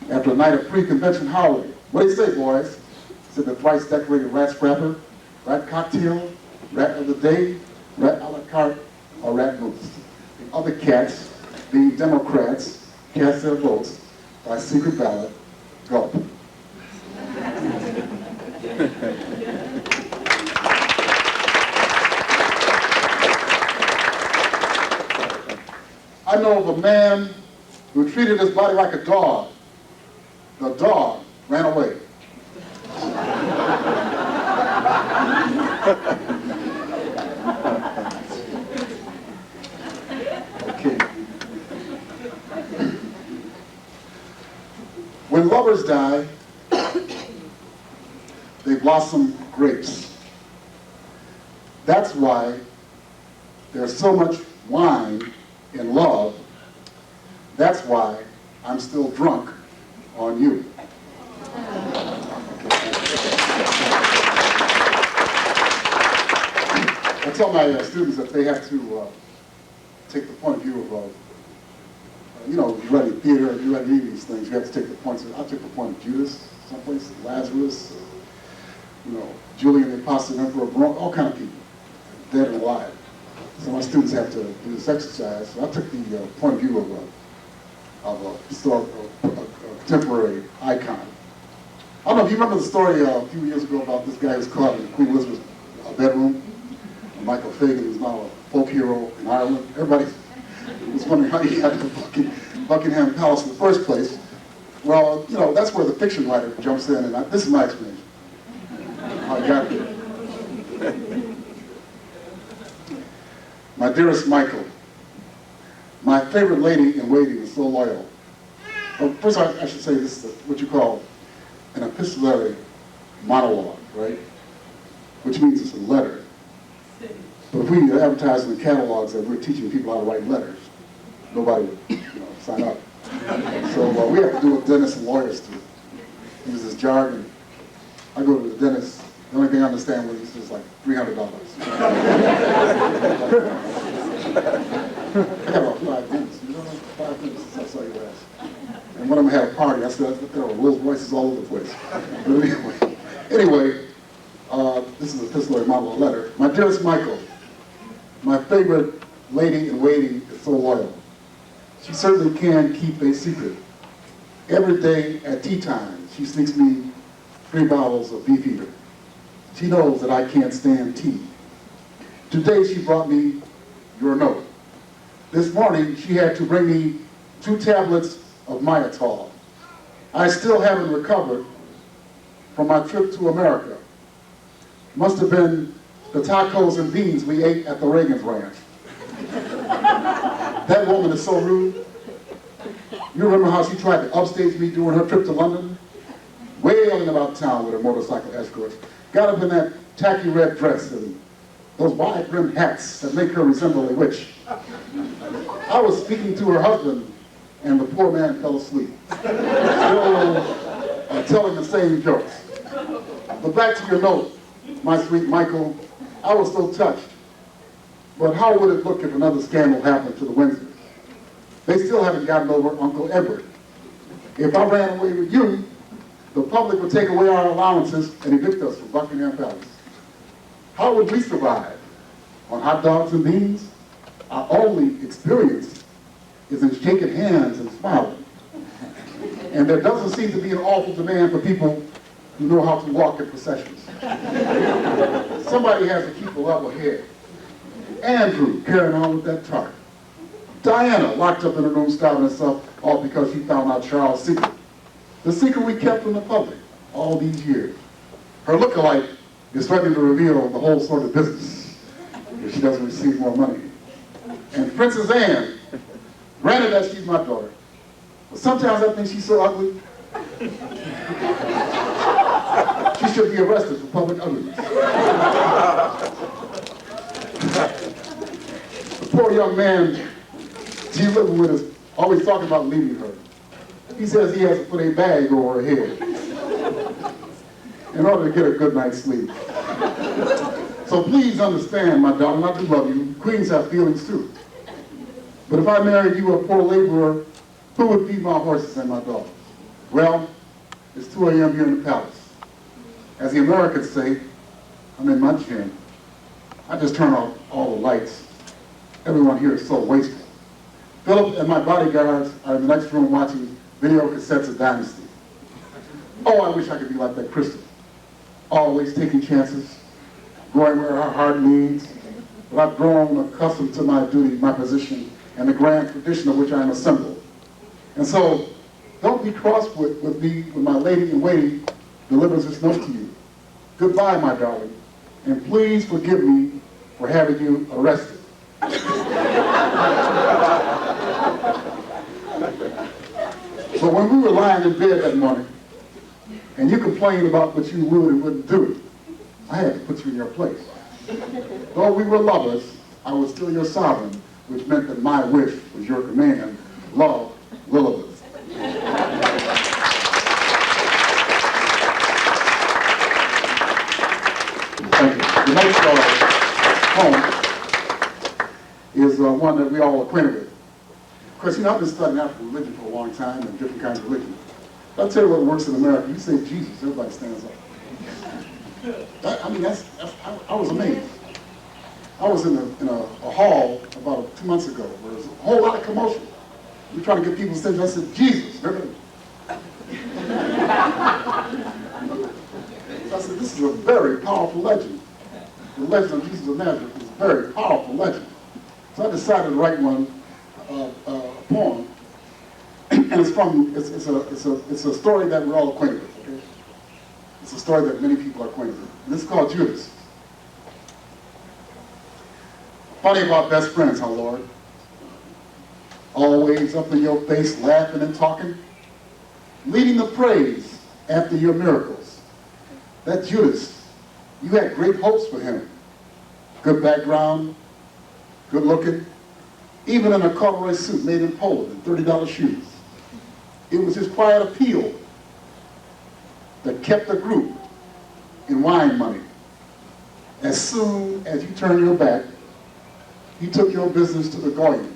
after a night of pre-convention howling. What do you say, boys? Said the thrice decorated rat scrapper, rat cocktail, rat of the day, rat a la carte, or rat moose. The other cats, being Democrats, cast their votes by secret ballot. Gulp. I know of a man who treated his body like a dog. The dog ran away. Okay. When lovers die, they blossom grapes. That's why there's so much wine in love. That's why I'm still drunk on you. I tell my students that they have to take the point of view of, you know, you read in theater, you read these things, you have to take the points of, I took the point of Judas, someplace, Lazarus, you know, Julian the Apostle, Emperor of Rome, all kind of people, dead and alive. So my students have to do this exercise. So I took the point of view of a historical, contemporary icon. I don't know if you remember the story a few years ago about this guy who was caught in Queen Elizabeth's bedroom. Michael Fagan, who's now a folk hero in Ireland. Everybody was wondering how he got to Buckingham Palace in the first place. Well, you know, that's where the fiction writer jumps in, and this is my explanation. How he got there. My dearest Michael, my favorite lady in waiting is so loyal. Well, first I should say this is what you call an epistolary monologue, right? Which means it's a letter. But if we advertise in the catalogs that we're teaching people how to write letters, nobody would, you know, sign up. So we have to do what dentists and lawyers do. Use this jargon. I go to the dentist. The only thing I understand is like $300. I got about 5 minutes. You know, 5 minutes since I saw you last. And one of them had a party. I said, there were Will's voices all over the place. But anyway, this is a epistolary monologue letter. My dearest Michael, my favorite lady in waiting is so loyal. She certainly can keep a secret. Every day at tea time, she sneaks me 3 bottles of beef eater. She knows that I can't stand tea. Today she brought me your note. This morning she had to bring me 2 tablets of Myatol. I still haven't recovered from my trip to America. Must have been the tacos and beans we ate at the Reagan's Ranch. That woman is so rude. You remember how she tried to upstage me during her trip to London? Wailing about town with her motorcycle escorts. Got up in that tacky red dress and those wide-brimmed hats that make her resemble a witch. I was speaking to her husband, and the poor man fell asleep, still telling the same jokes. But back to your note, my sweet Michael, I was so touched. But how would it look if another scandal happened to the Windsors? They still haven't gotten over Uncle Edward. If I ran away with you, the public would take away our allowances and evict us from Buckingham Palace. How would we survive? On hot dogs and beans? Our only experience is in shaking hands and smiling. And there doesn't seem to be an awful demand for people who know how to walk in processions. Somebody has to keep a level head. Andrew carrying on with that tart. Diana locked up in a room starving herself, all because she found out Charles' secret. The secret we kept from the public all these years. Her lookalike is threatening to reveal the whole sort of business if she doesn't receive more money. And Princess Anne, granted that she's my daughter, but sometimes I think she's so ugly, she should be arrested for public ugliness. The poor young man she's living with is always talking about leaving her. He says he has to put a bag over her head in order to get a good night's sleep. So please understand, my darling, I do love you. Queens have feelings too. But if I married you, a poor laborer, who would feed my horses and my dogs? Well, it's 2 a.m. here in the palace. As the Americans say, I'm in my gym. I just turn off all the lights. Everyone here is so wasteful. Philip and my bodyguards are in the next room watching video cassettes of Dynasty. Oh, I wish I could be like that Crystal. Always taking chances, going where her heart leads. But I've grown accustomed to my duty, my position, and the grand tradition of which I am a symbol. And so, don't be cross with me when my lady-in-waiting delivers this note to you. Goodbye, my darling, and please forgive me for having you arrested. But when we were lying in bed that morning, and you complained about what you would and wouldn't do, I had to put you in your place. Though we were lovers, I was still your sovereign, which meant that my wish was your command. Love, Lilibeth. Thank you. The next poem is one that we all acquainted with. Of course, you know, I've been studying African religion for a long time and different kinds of religion. I'll tell you what works in America. You say Jesus, everybody stands up. I was amazed. I was in a hall about 2 months ago where there was a whole lot of commotion. We were trying to get people to stand up. I said, Jesus, everybody. So I said, this is a very powerful legend. The legend of Jesus of Nazareth is a very powerful legend. So I decided to write a poem, and it's a story that we're all acquainted with. Okay? It's a story that many people are acquainted with. And this is called Judas. Funny about best friends, huh, Lord? Always up in your face, laughing and talking, leading the praise after your miracles. That Judas, you had great hopes for him. Good background, good looking, even in a corduroy suit made in Poland and $30 shoes. It was his quiet appeal that kept the group in wine money. As soon as you turned your back, he took your business to the Goyim.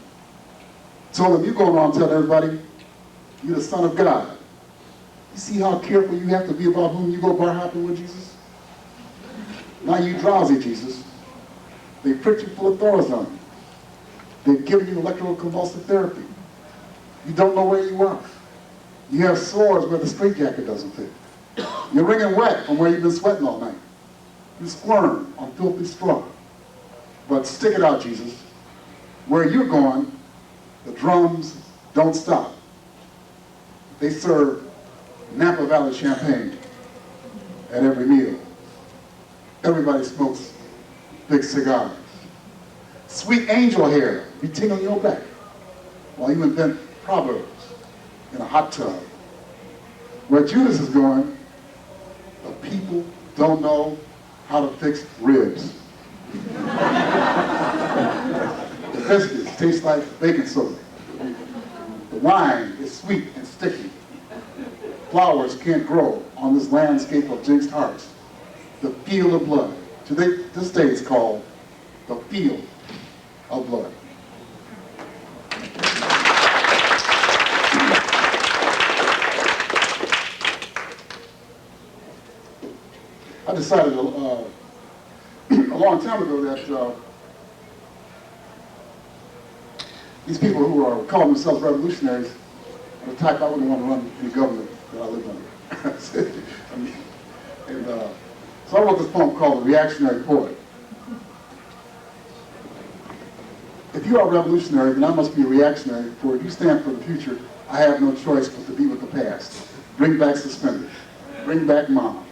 Told him, you go around and tell everybody you're the Son of God. You see how careful you have to be about whom you go bar hopping with, Jesus? Now you drowsy, Jesus. They pricked you full of thorns on you. They've given you electroconvulsive therapy. You don't know where you are. You have sores where the straitjacket doesn't fit. You're wringing wet from where you've been sweating all night. You squirm on filthy straw. But stick it out, Jesus. Where you're going, the drums don't stop. They serve Napa Valley champagne at every meal. Everybody smokes big cigars. Sweet angel hair be tingling your back while you invent proverbs in a hot tub. Where Judas is going, the people don't know how to fix ribs. The biscuits taste like baking soda. The wine is sweet and sticky. Flowers can't grow on this landscape of jinxed hearts. The field of blood. Today, this day is called the field of blood. I decided a long time ago that these people who are calling themselves revolutionaries are the type I wouldn't want to run in the government that I lived under. So I wrote this poem called The Reactionary Poet. If you are revolutionary, then I must be a reactionary, for if you stand for the future, I have no choice but to be with the past. Bring back suspenders. Bring back mom.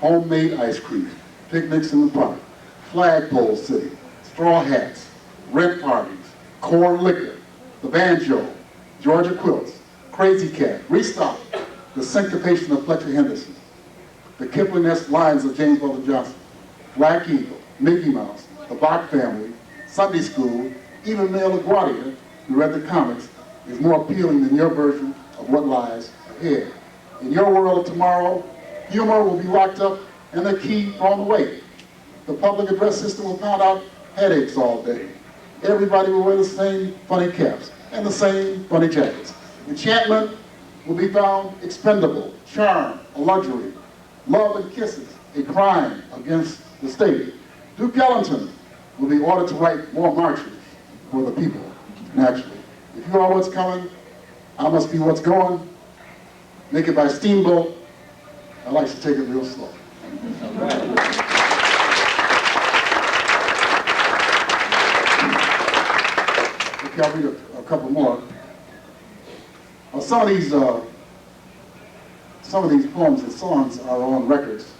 Homemade ice cream. Picnics in the park. Flagpole city. Straw hats. Rent parties. Corn liquor. The banjo. Georgia quilts. Crazy cat. Restock. The syncopation of Fletcher Henderson. The Kipling-esque lines of James Weldon Johnson. Black Eagle. Mickey Mouse. The Bach family. Sunday school. Even Mel LaGuardia, who read the comics, is more appealing than your version of what lies ahead. In your world of tomorrow, humor will be locked up and the key thrown away. The public address system will pound out headaches all day. Everybody will wear the same funny caps and the same funny jackets. Enchantment will be found expendable, charm a luxury, love and kisses a crime against the state. Duke Ellington will be ordered to write more marches for the people, naturally. If you are what's coming, I must be what's going. Make it by steamboat. I like to take it real slow. Okay, I'll read a couple more. Some of these poems and songs are on records.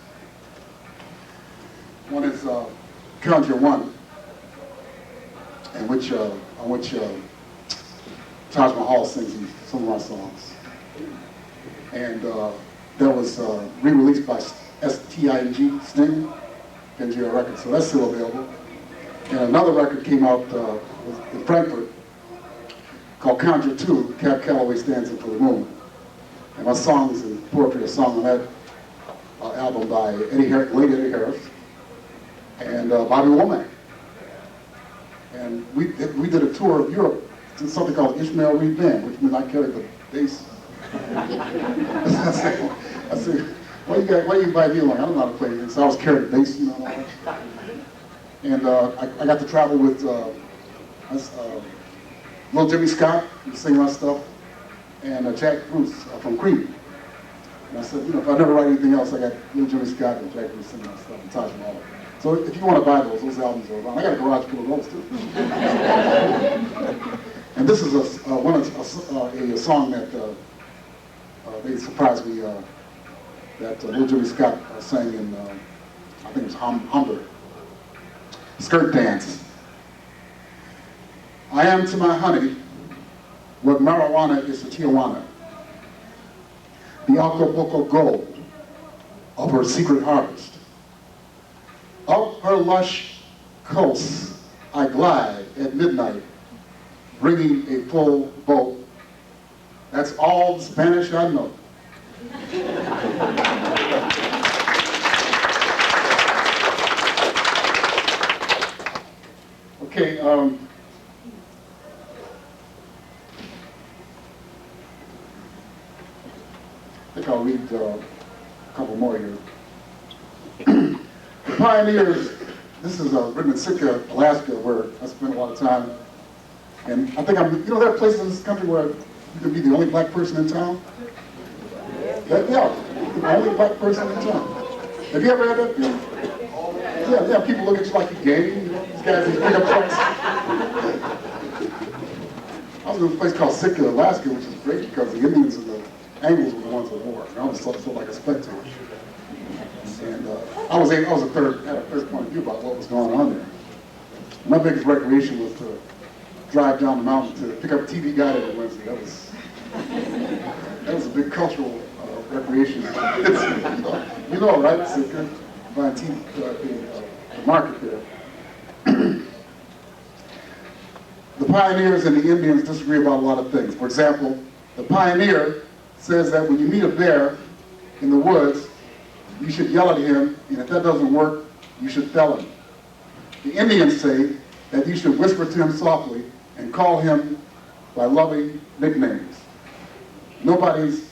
One is Conjure One, on which Taj Mahal sings some of our songs. And that was re-released by STING, Sting, NGR Records, so that's still available. And another record came out in Frankfurt called Conjure Two, Cab Calloway Stands Into the Room. And my songs and poetry are sung on that album by late Eddie Harris and Bobby Womack. And we did a tour of Europe to something called Ishmael Reed Band, which means I carried the bass. I said, why you invite me along? I don't know how to play anything, so I was carrying the bass, and all that. And I got to travel with Little Jimmy Scott, who sang my stuff, and Jack Bruce from Creed. And I said, if I never write anything else, I got Little Jimmy Scott and Jack Bruce singing my stuff and Taj Mahal. So if you want to buy those albums are around. I got a garage full of those too. And this is a song that they surprised me that Little Jimmy Scott sang in, I think it was Hamburg. Skirt Dance. I am to my honey what marijuana is to Tijuana. The Acapulco gold of her secret harvest. Up her lush coast I glide at midnight, bringing a full boat. That's all the Spanish I know. Okay, I think I'll read a couple more here. The Pioneers, this is written in Sitka, Alaska, where I spent a lot of time. And I think there are places in this country where you can be the only black person in town? Yeah, the only black person in town. Have you ever had that feeling? Yeah, people look at you like you're gay, these guys, these big up trucks. I was in a place called Sitka, Alaska, which is great because the Indians and the Anglos were the ones that wore. I was sort of like a spectator. And I had a first point of view about what was going on there. My biggest recreation was to drive down the mountain to pick up a TV Guide every Wednesday. That was a big cultural recreation. You know, right? Sitka, buying TV, the market there. The pioneers and the Indians disagree about a lot of things. For example, the pioneer says that when you meet a bear in the woods, you should yell at him, and if that doesn't work, you should fell him. The Indians say that you should whisper to him softly and call him by loving nicknames. Nobody's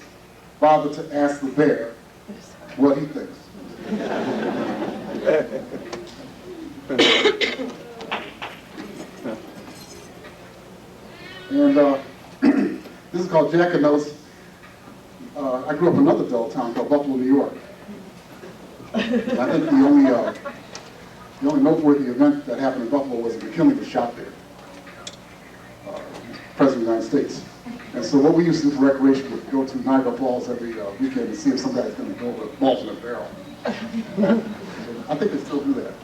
bothered to ask the bear what he thinks. And this is called Jack and Those. I grew up in another dull town called Buffalo, New York. And I think the only noteworthy event that happened in Buffalo was the killing was shot there. President of the United States. And so what we used to do for recreation was go to Niagara Falls every weekend and see if some guy's going to go with balls in a barrel. I think they still do that.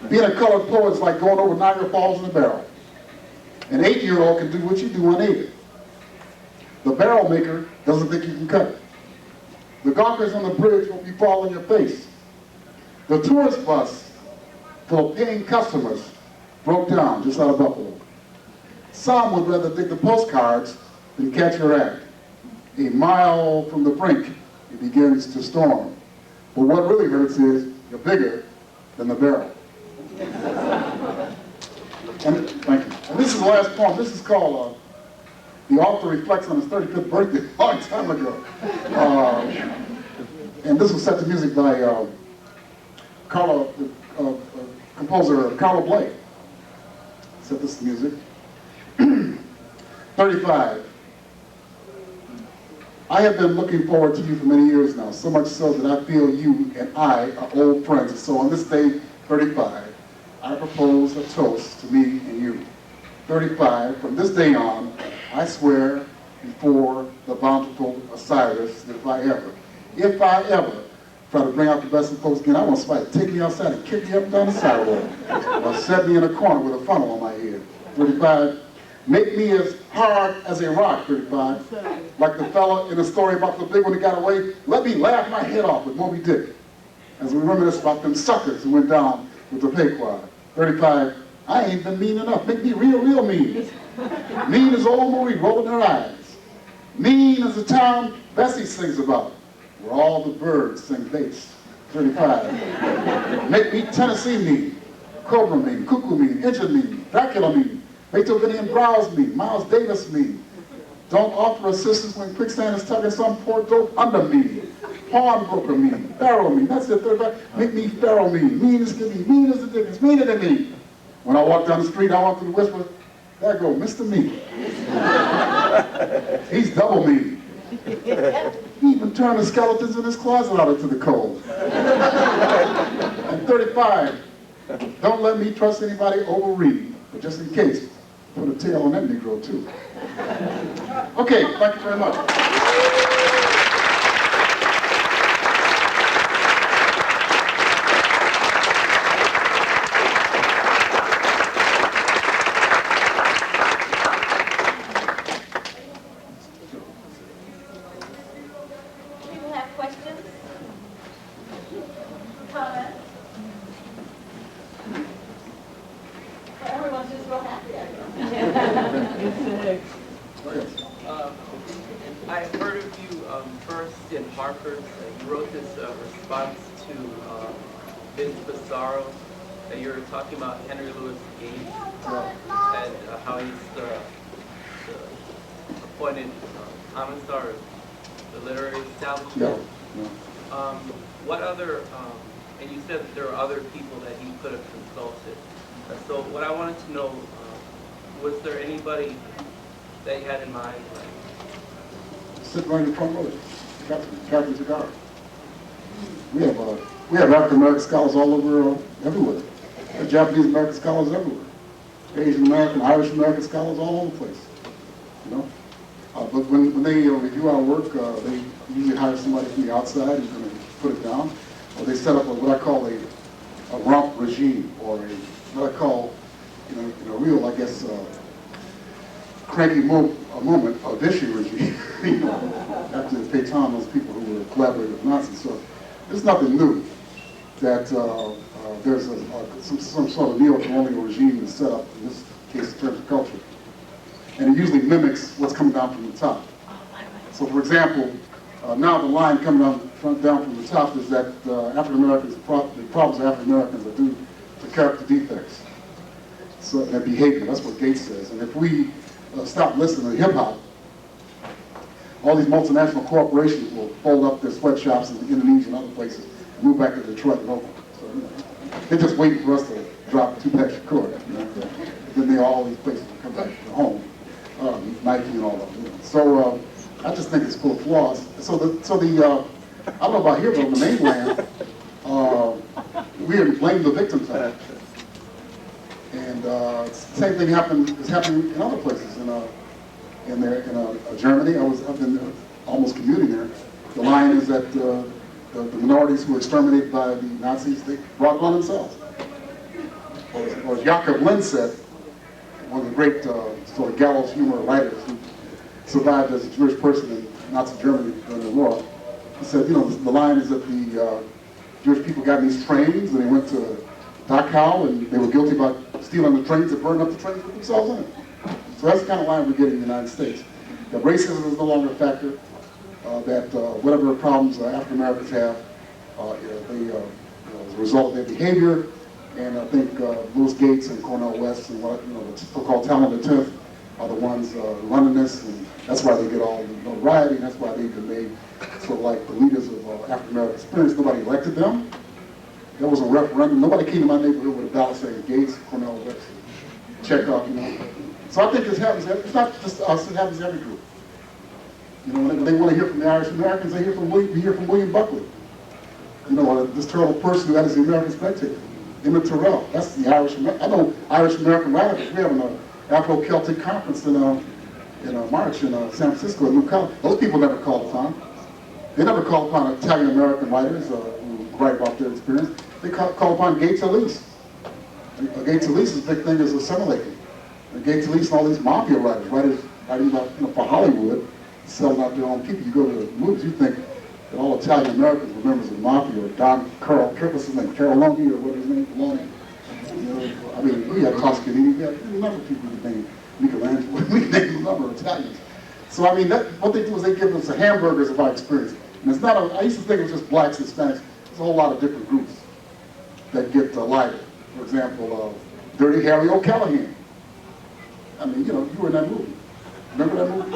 Being a colored poet is like going over Niagara Falls in a barrel. An 8-year-old can do what you do unaided. The barrel maker doesn't think you can cut it. The gawkers on the bridge will be falling in your face. The tourist bus full of paying customers broke down just out of Buffalo. Some would rather dig the postcards than catch your act. A mile from the brink, it begins to storm. But what really hurts is you're bigger than the barrel. And, thank you. And this is the last poem. This is called The Author Reflects on His 35th Birthday, a long time ago. And this was set to music by composer Carlo Blake. Set this to music. 35. I have been looking forward to you for many years now, so much so that I feel you and I are old friends. And so on this day, 35, I propose a toast to me and you. 35, from this day on, I swear before the bountiful Osiris that if I ever try to bring out the best in folks again, I want somebody to take me outside and kick me up and down the sidewalk, or set me in a corner with a funnel on my head. 35, make me as hard as a rock. 35, like the fella in the story about the big one that got away. Let me laugh my head off with Moby Dick, as we reminisce about them suckers who went down with the Pequod. 35, I ain't been mean enough. Make me real, real mean. Mean as old Marie rolling her eyes. Mean as the town Bessie sings about, where all the birds sing bass. 35. Make me Tennessee mean, Cobra mean, Cuckoo mean, Injun mean, Dracula mean, Beethovenian Browse mean, Miles Davis mean. Don't offer assistance when quicksand is tugging some poor dope under me. Pawnbroker mean, Pharaoh mean. That's it. 35. Make me Pharaoh mean. Mean as can be, mean as the dickens, meaner than me. When I walk down the street, I walk through the whisper, there go Mr. Mean. He's double mean. He even turned the skeletons in his closet out into the cold. And 35, don't let me trust anybody over Reed, but just in case, put a tail on that Negro too. Okay, thank you very much. Talking about Henry Louis Gates and how he's the appointed commissar of the literary establishment. What other, and you said that there are other people that he could have consulted. So what I wanted to know, was there anybody that you had in mind? Sit right in the front row. Kathryn Takara. We have African American scholars all over, everywhere. There are Japanese American scholars everywhere. Asian American, Irish American scholars all over the place. You know? But when they review our work, they usually hire somebody from the outside who's going to put it down. Or they set up what I call a romp regime, or what I call, in a real, I guess, cranky moment, a Vichy regime. You know, after they pay time those people who were collaborating with Nazis. So there's nothing new that there's some sort of neo-colonial regime that's set up, in this case in terms of culture. And it usually mimics what's coming down from the top. So for example, now the line coming down from the top is that African Americans, the problems of African Americans are due to character defects. So their behavior, that's what Gates says. And if we stop listening to hip hop, all these multinational corporations will fold up their sweatshops in Indonesia and other places and move back to Detroit and Oakland. So, they're just waiting for us to drop Tupac Shakur. Then all these places will come back to home, Nike and all of them. So I just think it's full of flaws. So I don't know about here, but on the mainland, we blame the victims of it. And same thing is happening in other places. In Germany, I've been almost commuting there. The line is that the minorities who were exterminated by the Nazis, they brought upon themselves. Or as Jakob Lind said, one of the great sort of gallows humor writers who survived as a Jewish person in Nazi Germany during the war, he said, the line is that the Jewish people got in these trains and they went to Dachau and they were guilty about stealing the trains and burning up the trains with themselves in it. So that's the kind of line we're getting in the United States. That racism is no longer a factor, that whatever problems African Americans have, as a result of their behavior, and I think Louis Gates and Cornel West and the so-called talented 10th are the ones running this, and that's why they get all the notoriety, and that's why they've been made sort of like the leaders of African American experience. Nobody elected them. There was a referendum. Nobody came to my neighborhood with a ballot saying Gates, Cornel West, Chekhov, So I think this happens. It's not just us. It happens to every group. When they want to hear from the Irish Americans, they hear from William Buckley. This terrible person who edits the American Spectator, Emmett Terrell. That's the Irish. I know Irish American writers. We have an Afro-Celtic conference in March in San Francisco at New College. Those people never called upon. They never called upon Italian American writers who write about their experience. They call upon Gates Elise. Gates Elise's big thing is assimilating. Gates Elise and all these mafia writers writing about, for Hollywood, selling out their own people. You go to the movies, you think that all Italian Americans were members of the mafia, or Don Carol, what's his name, Caroloni, or what his name, Poloni. We had Toscanini, we had a number of people named Michelangelo, we named a number of Italians. So what they do is they give us the hamburgers of our experience. And it's not, I used to think it was just blacks and Hispanics. There's a whole lot of different groups that get lighter. For example, Dirty Harry O'Callahan. You were in that movie. Remember that movie?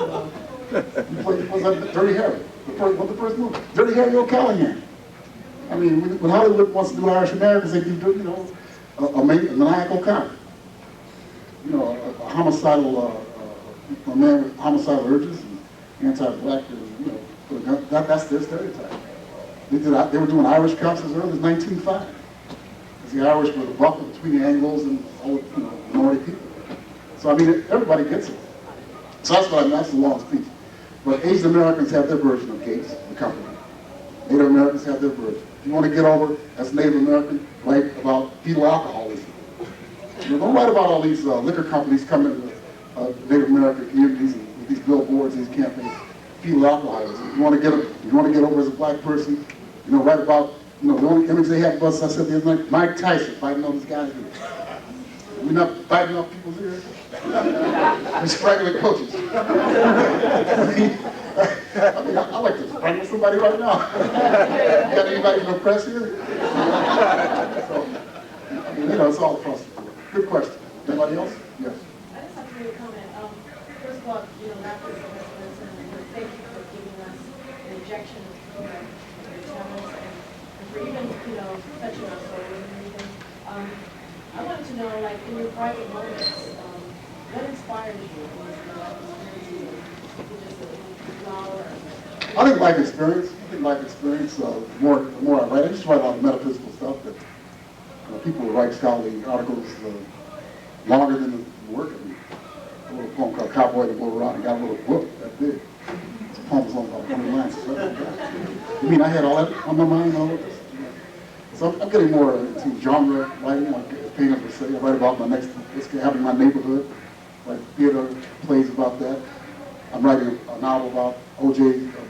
You played, was that Dirty Harry? The first movie. Dirty Harry O'Callahan. When Hollywood wants to do Irish Americans, they do, a maniacal cop. A homicidal, a man with homicidal urges, and anti-black, that's their stereotype. They were doing Irish cops as early as 1905. Because the Irish were the buffer between the Anglos and all minority people. So everybody gets it. So that's what that's a long speech. But Asian Americans have their version of Gates, the company. Native Americans have their version. If you want to get over as Native American, write about fetal alcoholism. Don't write about all these liquor companies coming to Native American communities and with these billboards, these campaigns, fetal alcoholism. If you want to get over as a black person, write about, the only image they have of us, I said the other night, Mike Tyson fighting all these guys. We're not biting off people's ears. We're straggling coaches. I like to strangle somebody right now. Got anybody from the press here? It's all across the board. Good question. Anybody else? Yes. I just have to make a comment. First of all, not for the thank you for giving us an injection of your talents and for even, touching our souls and everything. I wanted to know, in your private moments, what inspires you? I think life experience. The more I write, I just write a lot of metaphysical stuff that people will write scholarly articles longer than the work of me. A little poem called Cowboy that Blow Around and got a little book that big. It's a poem that's only about 20 lines. I had all that on my mind, all of this? So I'm getting more into genre writing, painter per se. I write about what's happening in my neighborhood, write theater plays about that. I'm writing a novel about the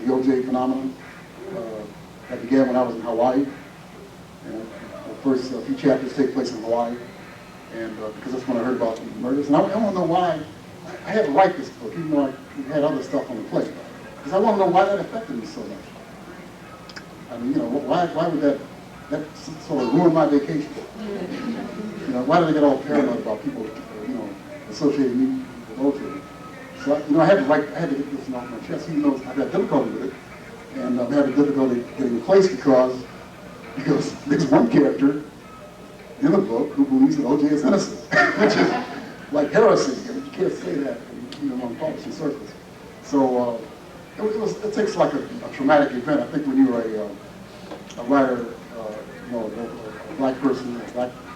OJ phenomenon that began when I was in Hawaii. And first few chapters take place in Hawaii, and because that's when I heard about the murders. And I want to know why I had to write this book, even though I had other stuff on the plate. Because I want to know why that affected me so much. I mean, you know, why would that sort of ruin my vacation? You know, why did I get all paranoid about people, you know, associating me with OJ? So, you know, I had to get this off my chest, even though I've had difficulty with it. And I'm having difficulty getting replaced because there's one character in the book who believes that OJ is innocent, which is like heresy. I mean, you can't say that in among publishing circles. So it takes like a traumatic event. I think when you're a writer, you know, a black person, a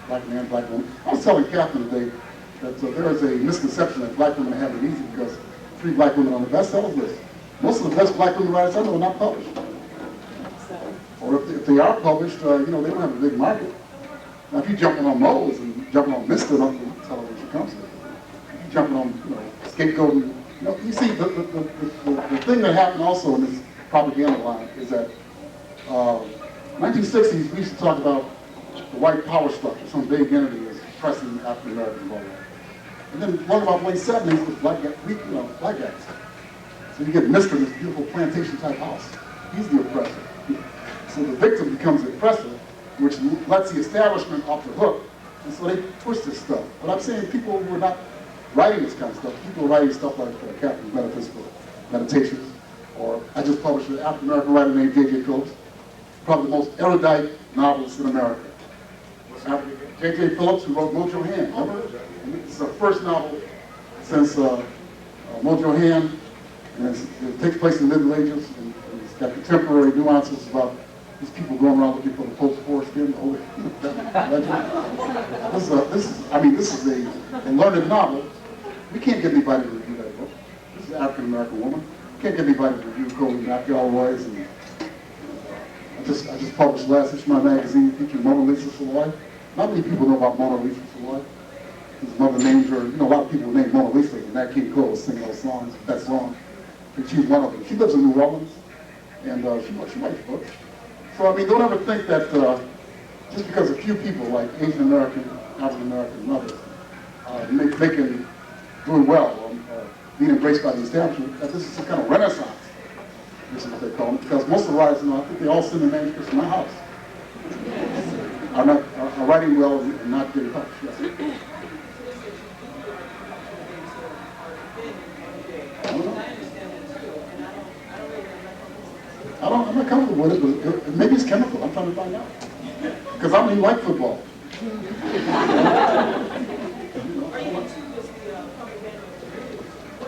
black man, black woman. I was telling Kathryn today that there is a misconception that black women have it easy because 3 black women on the bestsellers list. Most of the best black women writers I know are not published. Or if they are published, you know, they don't have a big market. Now, if you're jumping on Moles and jumping on Mr. on television comes with, if you're jumping on, you know, scapegoating, you know, you see, the thing that happened also in this propaganda line is that 1960s, we used to talk about the white power structure, some big entity is oppressing African Americans all over. And then one about late 70s was black guys. So you get Mr. in this beautiful plantation type house. He's the oppressor. So the victim becomes the oppressor, which lets the establishment off the hook. And so they push this stuff. But I'm saying people were not writing this kind of stuff. People were writing stuff like Kathryn's Metaphysical Meditations, or I just published an African American writer named J.J. Phillips, probably the most erudite novelist in America. J.J. Phillips, who wrote Mojo Hand, remember? And it's the first novel since Mojo Hand, and it takes place in the Middle Ages, and it's got contemporary nuances about these people going around looking for the Pope's foreskin, the holy legend. This is a learned novel. We can't get anybody to review that book. This is an African American woman. We can't get anybody to review Coley McElroy's. And I just published last issue of my magazine featuring Mona Lisa Saloy. Not many people know about Mona Lisa Saloy. His mother named her, you know, a lot of people named Mona Lisa, and Nat King Cole was singing those songs, that song. And she's one of them. She lives in New Orleans, and she writes books. So, I mean, don't ever think that just because a few people, like Asian American, African American, and others, making, doing well, being embraced by the establishment, that this is a kind of renaissance. This is what they call it, because most of the writers, you know, I think they all send their manuscripts to my house. Are writing well and not getting published. Yes. I'm not comfortable with it, but maybe it's chemical. I'm trying to find out. Because I don't even like football.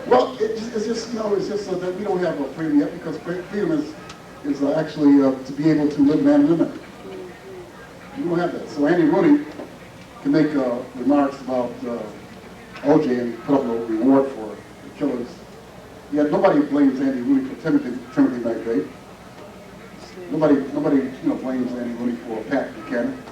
Well, it's just, you know, it's just so that we don't have a freedom yet, because freedom is actually to be able to live in anonymity. We don't have that. So Andy Rooney can make remarks about OJ and put up a reward for the killers. Yet nobody blames Andy Rooney for Timothy McVeigh. Nobody, you know, blames Andy Rooney for Pat Buchanan.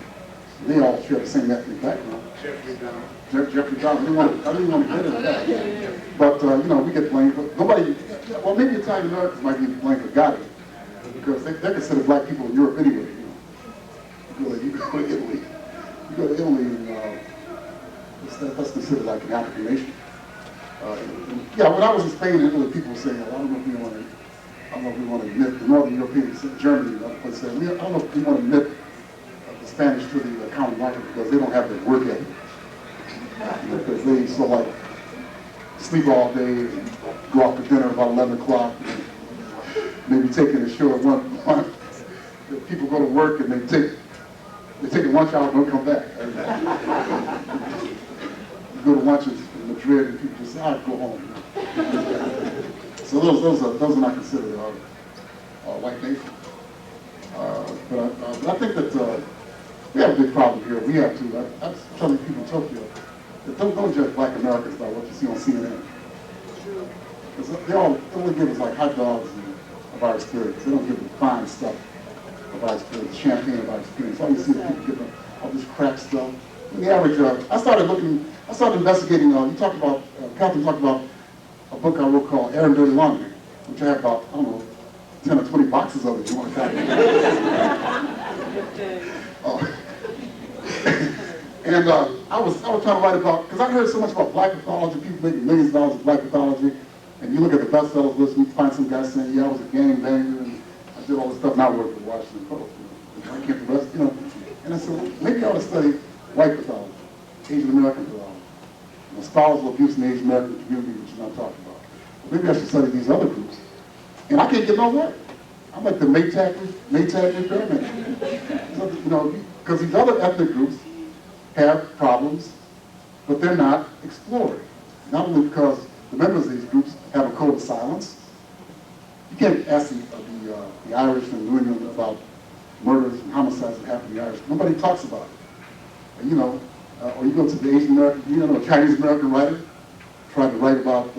They all share the same ethnic background. Jeffrey Dahmer. I didn't want to get into that. But you know, we get blamed. But nobody. Well, maybe Italian Americans might be blamed for Gotti, because they consider black people in Europe anyway. You go to Italy. You go to Italy, and that's considered like an African nation. Yeah, when I was in Spain and Italy, people were saying, well, I don't know if we want to admit the Northern Europeans, Germany, and other places. I don't know if we want to admit the Spanish to the common market because they don't have the work ethic. Because they sort of like sleep all day and go out to dinner about 11 o'clock, maybe taking a show at one. People go to work and they take a lunch hour and don't come back. You go to lunches in Madrid and people just say, I'll go home. So those are not considered white nation. But I think that we have a big problem here. We have to. I was telling people in Tokyo that don't judge black Americans by what you see on CNN. Because they only give us like hot dogs of our experience. They don't give us fine stuff of our experience, champagne of our experience. All you see is people giving all this crap stuff. And the average, I started investigating, you talked about, Kathryn talked about a book I wrote called Air and Dirty Laundry, which I have about, I don't know, 10 or 20 boxes of it if you want to copy. And I was trying to write about, because I heard so much about black pathology, people making millions of dollars with black pathology, and you look at the bestsellers list, and you find some guy saying, yeah, I was a gangbanger, and I did all this stuff, and I worked for the Washington Post. I can't the rest, you know. And I said, well, maybe I ought to study white pathology, Asian American pathology, spousal abuse in the Asian American community, which you're not talking about. Well, maybe I should study these other groups. And I can't get no work. I'm like the Maytag repairman. You know, because these other ethnic groups have problems, but they're not explored. Not only because the members of these groups have a code of silence. You can't ask the Irish and New England about murders and homicides that happen to the Irish. Nobody talks about it. And, you know, or you go to the Asian American, you know, a Chinese American writer tried to write about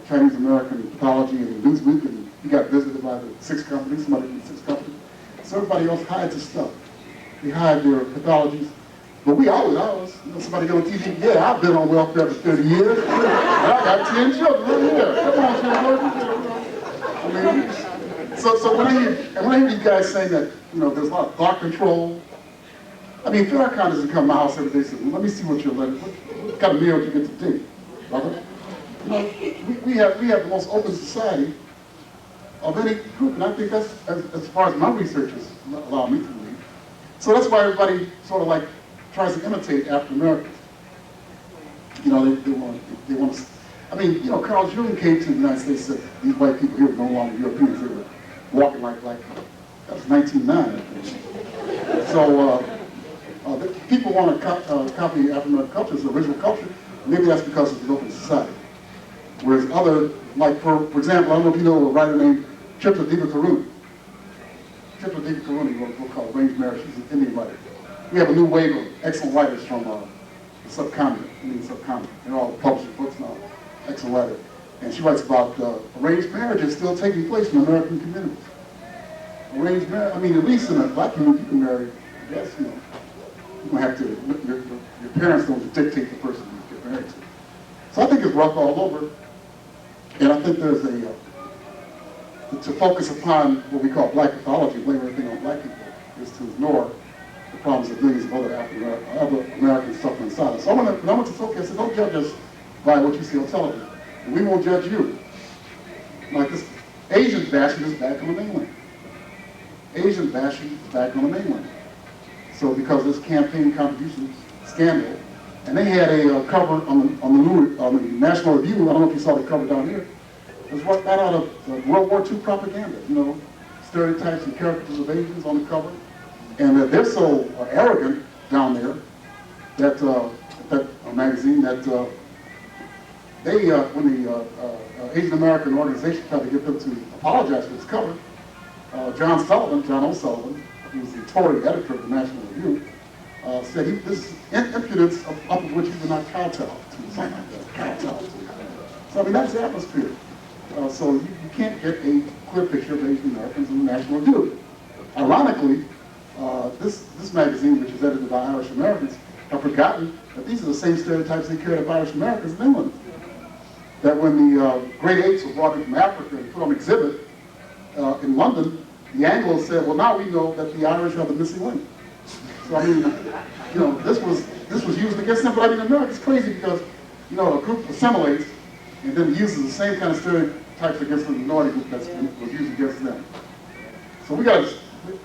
Chinese American pathology in Newsweek, and he got visited by the 6 companies, somebody from the 6 companies. So everybody else hides his stuff. They hide their pathologies. But we always, you know, somebody go on TV, yeah, I've been on welfare for 30 years. And I got 10 children right here. Come on, children. I mean, so when I hear these guys saying that, you know, there's a lot of thought control. I mean, Farrakhan doesn't come to my house every day and say, well, let me see what you're learning. What kind of meal did you get today, brother? You know, we have the most open society of any group, and I think that's, as far as my research has allowed me to believe. So that's why everybody sort of like tries to imitate African Americans. You know, they want to, I mean, you know, Carl Jung came to the United States and said, these white people here were no longer Europeans, they were walking like black people. That was 1909, I think. So, people want to copy African American culture as the original culture. Maybe that's because it's an open society. Whereas other, like for example, I don't know if you know a writer named Chitra Divakaruni. Chitra Divakaruni wrote a book called Arranged Marriage. She's an Indian writer. We have a new wave of excellent writers from the subcontinent, Indian subcontinent. They're all publishing books now, excellent writer. And she writes about arranged marriages still taking place in American communities. Arranged marriage, I mean, at least in a black community, you can marry, I guess, you know, you don't have to, your parents don't dictate the person you get married to. So I think it's rough all over. And I think there's to focus upon what we call black pathology, blame everything on black people, is to ignore the problems of millions of other Americans suffering in silence. So when I went to Tokyo, I said, don't judge us by what you see on television. We won't judge you. Like this Asian bashing is back on the mainland. Asian bashing is back on the mainland. So because of this campaign contribution scandal, and they had a cover on the National Review. I don't know if you saw the cover down here. It was right out of World War II propaganda. You know, stereotypes and caricatures of Asians on the cover, and they're so arrogant down there that that magazine that they when the Asian American organization tried to get them to apologize for this cover, John O'Sullivan, who was the Tory editor of the National Review, said this impudence up of which he would not kowtow to, something like that, kowtow to. So I mean, that's the atmosphere. So you can't get a clear picture of Asian Americans in the National Review. Ironically, this magazine, which is edited by Irish Americans, have forgotten that these are the same stereotypes they carried of Irish Americans in England. That when the great apes were brought in from Africa and put on exhibit in London, the Anglos said, well, now we know that the Irish are the missing link. So I mean, you know, this was used against them, but I mean, America's crazy because, you know, a group assimilates and then uses the same kind of stereotypes against the minority group that was used against them. So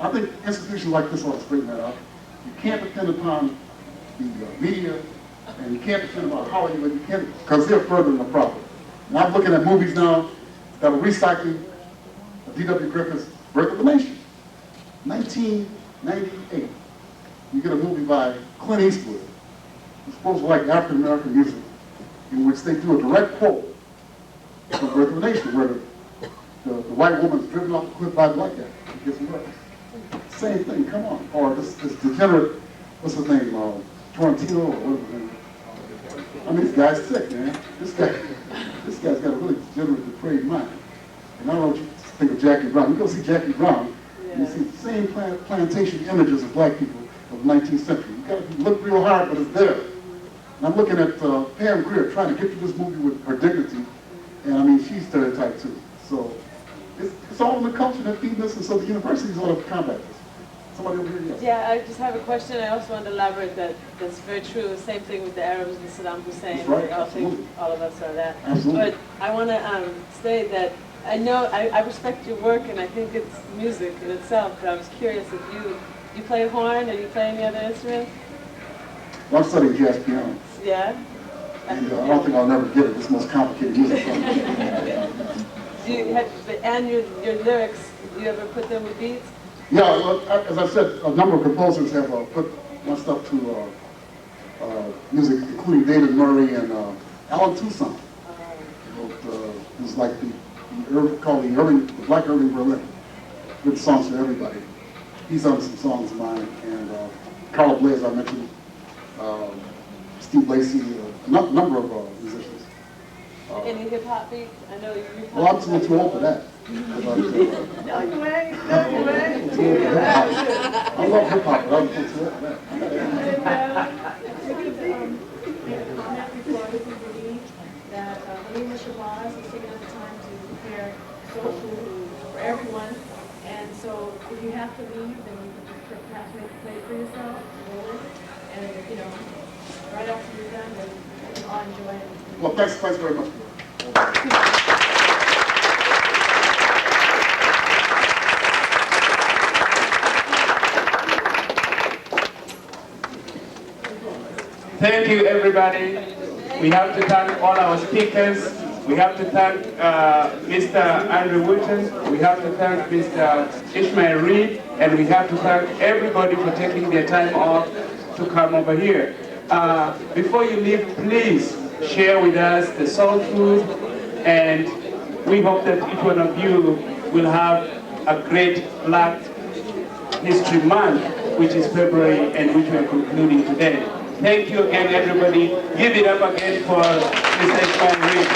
I think institutions like this ought to straighten that out. You can't depend upon the media, and you can't depend upon Hollywood, you can't, because they're furthering the problem. And I'm looking at movies now that are recycling D.W. Griffith's Birth of a Nation, 1998. You get a movie by Clint Eastwood, who's supposed to like African American music, in which they do a direct quote from Birth of a Nation, where the white woman's driven off the cliff by the black guy. He gets birth. Same thing, come on. Or this degenerate, what's his name, Torrentino, or whatever his name is. I mean, this guy's sick, man. This guy's got a really degenerate, depraved mind. And I don't know what you think of Jackie Brown. You go see Jackie Brown, and you see the same plantation images of black people of the 19th century. You got to look real hard, but it's there. And I'm looking at Pam Grier trying to get through this movie with her dignity, and I mean, she's stereotyped too. So it's all in the culture that feeds us, and so the universities ought to combat this. Somebody over here, yes. Yeah, I just have a question. I also want to elaborate that that's very true. Same thing with the Arabs and Saddam Hussein. That's right, I think absolutely. all of us are that. Absolutely. But I want to say that I know I respect your work and I think it's music in itself. But I was curious if you play horn or you play any other instrument? Well, I'm studying jazz piano, Yeah. and I don't think I'll never get it. It's the most complicated music. Do you have, and your lyrics? Do you ever put them with beats? Yeah, well, as I said, a number of composers have put my stuff to music, including David Murray and Alan Toussaint. Who's like called the Black Irving Berlin. Good songs for everybody. He's done some songs of mine, and Carl Bley, as I mentioned, Steve Lacy, a number of musicians. Any hip hop beats? I know you. Well, I'm too old for that. No, you ain't. I love hip hop, but I'm too old for that. Made a comment before this is the that Halima Shabazz has taken up the time to prepare soul food for everyone. And so if you have to leave, then you can perhaps make a plate for yourself, and right after you're done, then you can all enjoy it. Well, thanks very much. Thank you, everybody. We have to thank all our speakers. We have to thank Mr. Andre Wooten. We have to thank Mr. Ishmael Reed. And we have to thank everybody for taking their time off to come over here. Before you leave, please share with us the soul food. And we hope that each one of you will have a great Black History Month, which is February and which we are concluding today. Thank you again, everybody. Give it up again for Mr. Ishmael Reed.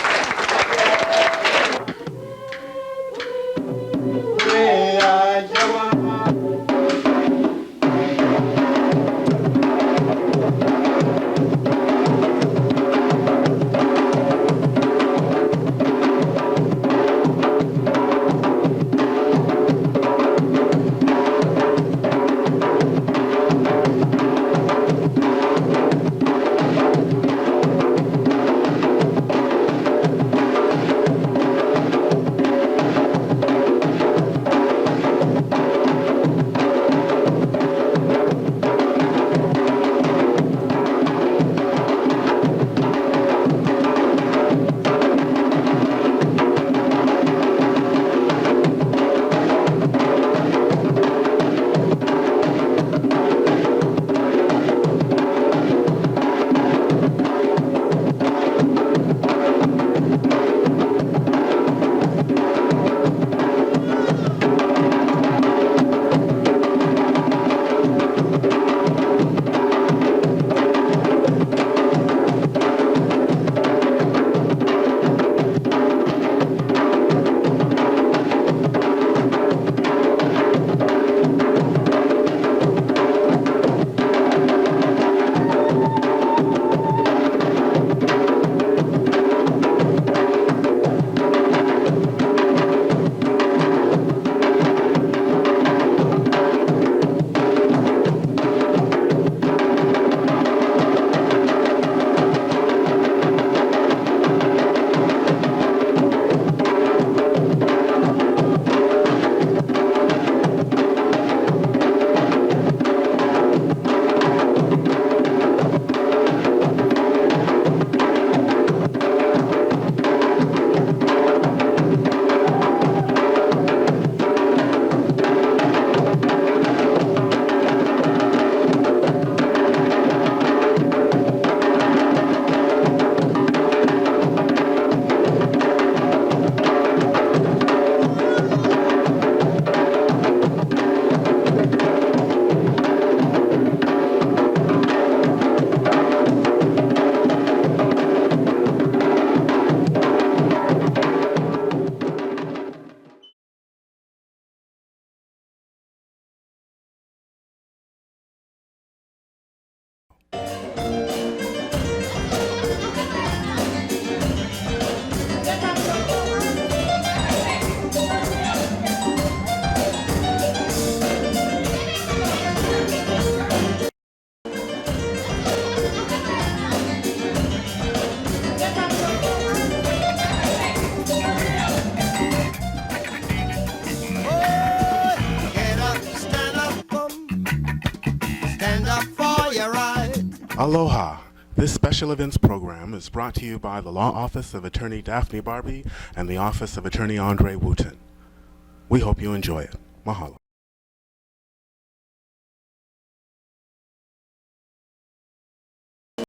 Aloha. This special events program is brought to you by the Law Office of Attorney Daphne Barbie and the Office of Attorney Andre Wooten. We hope you enjoy it. Mahalo.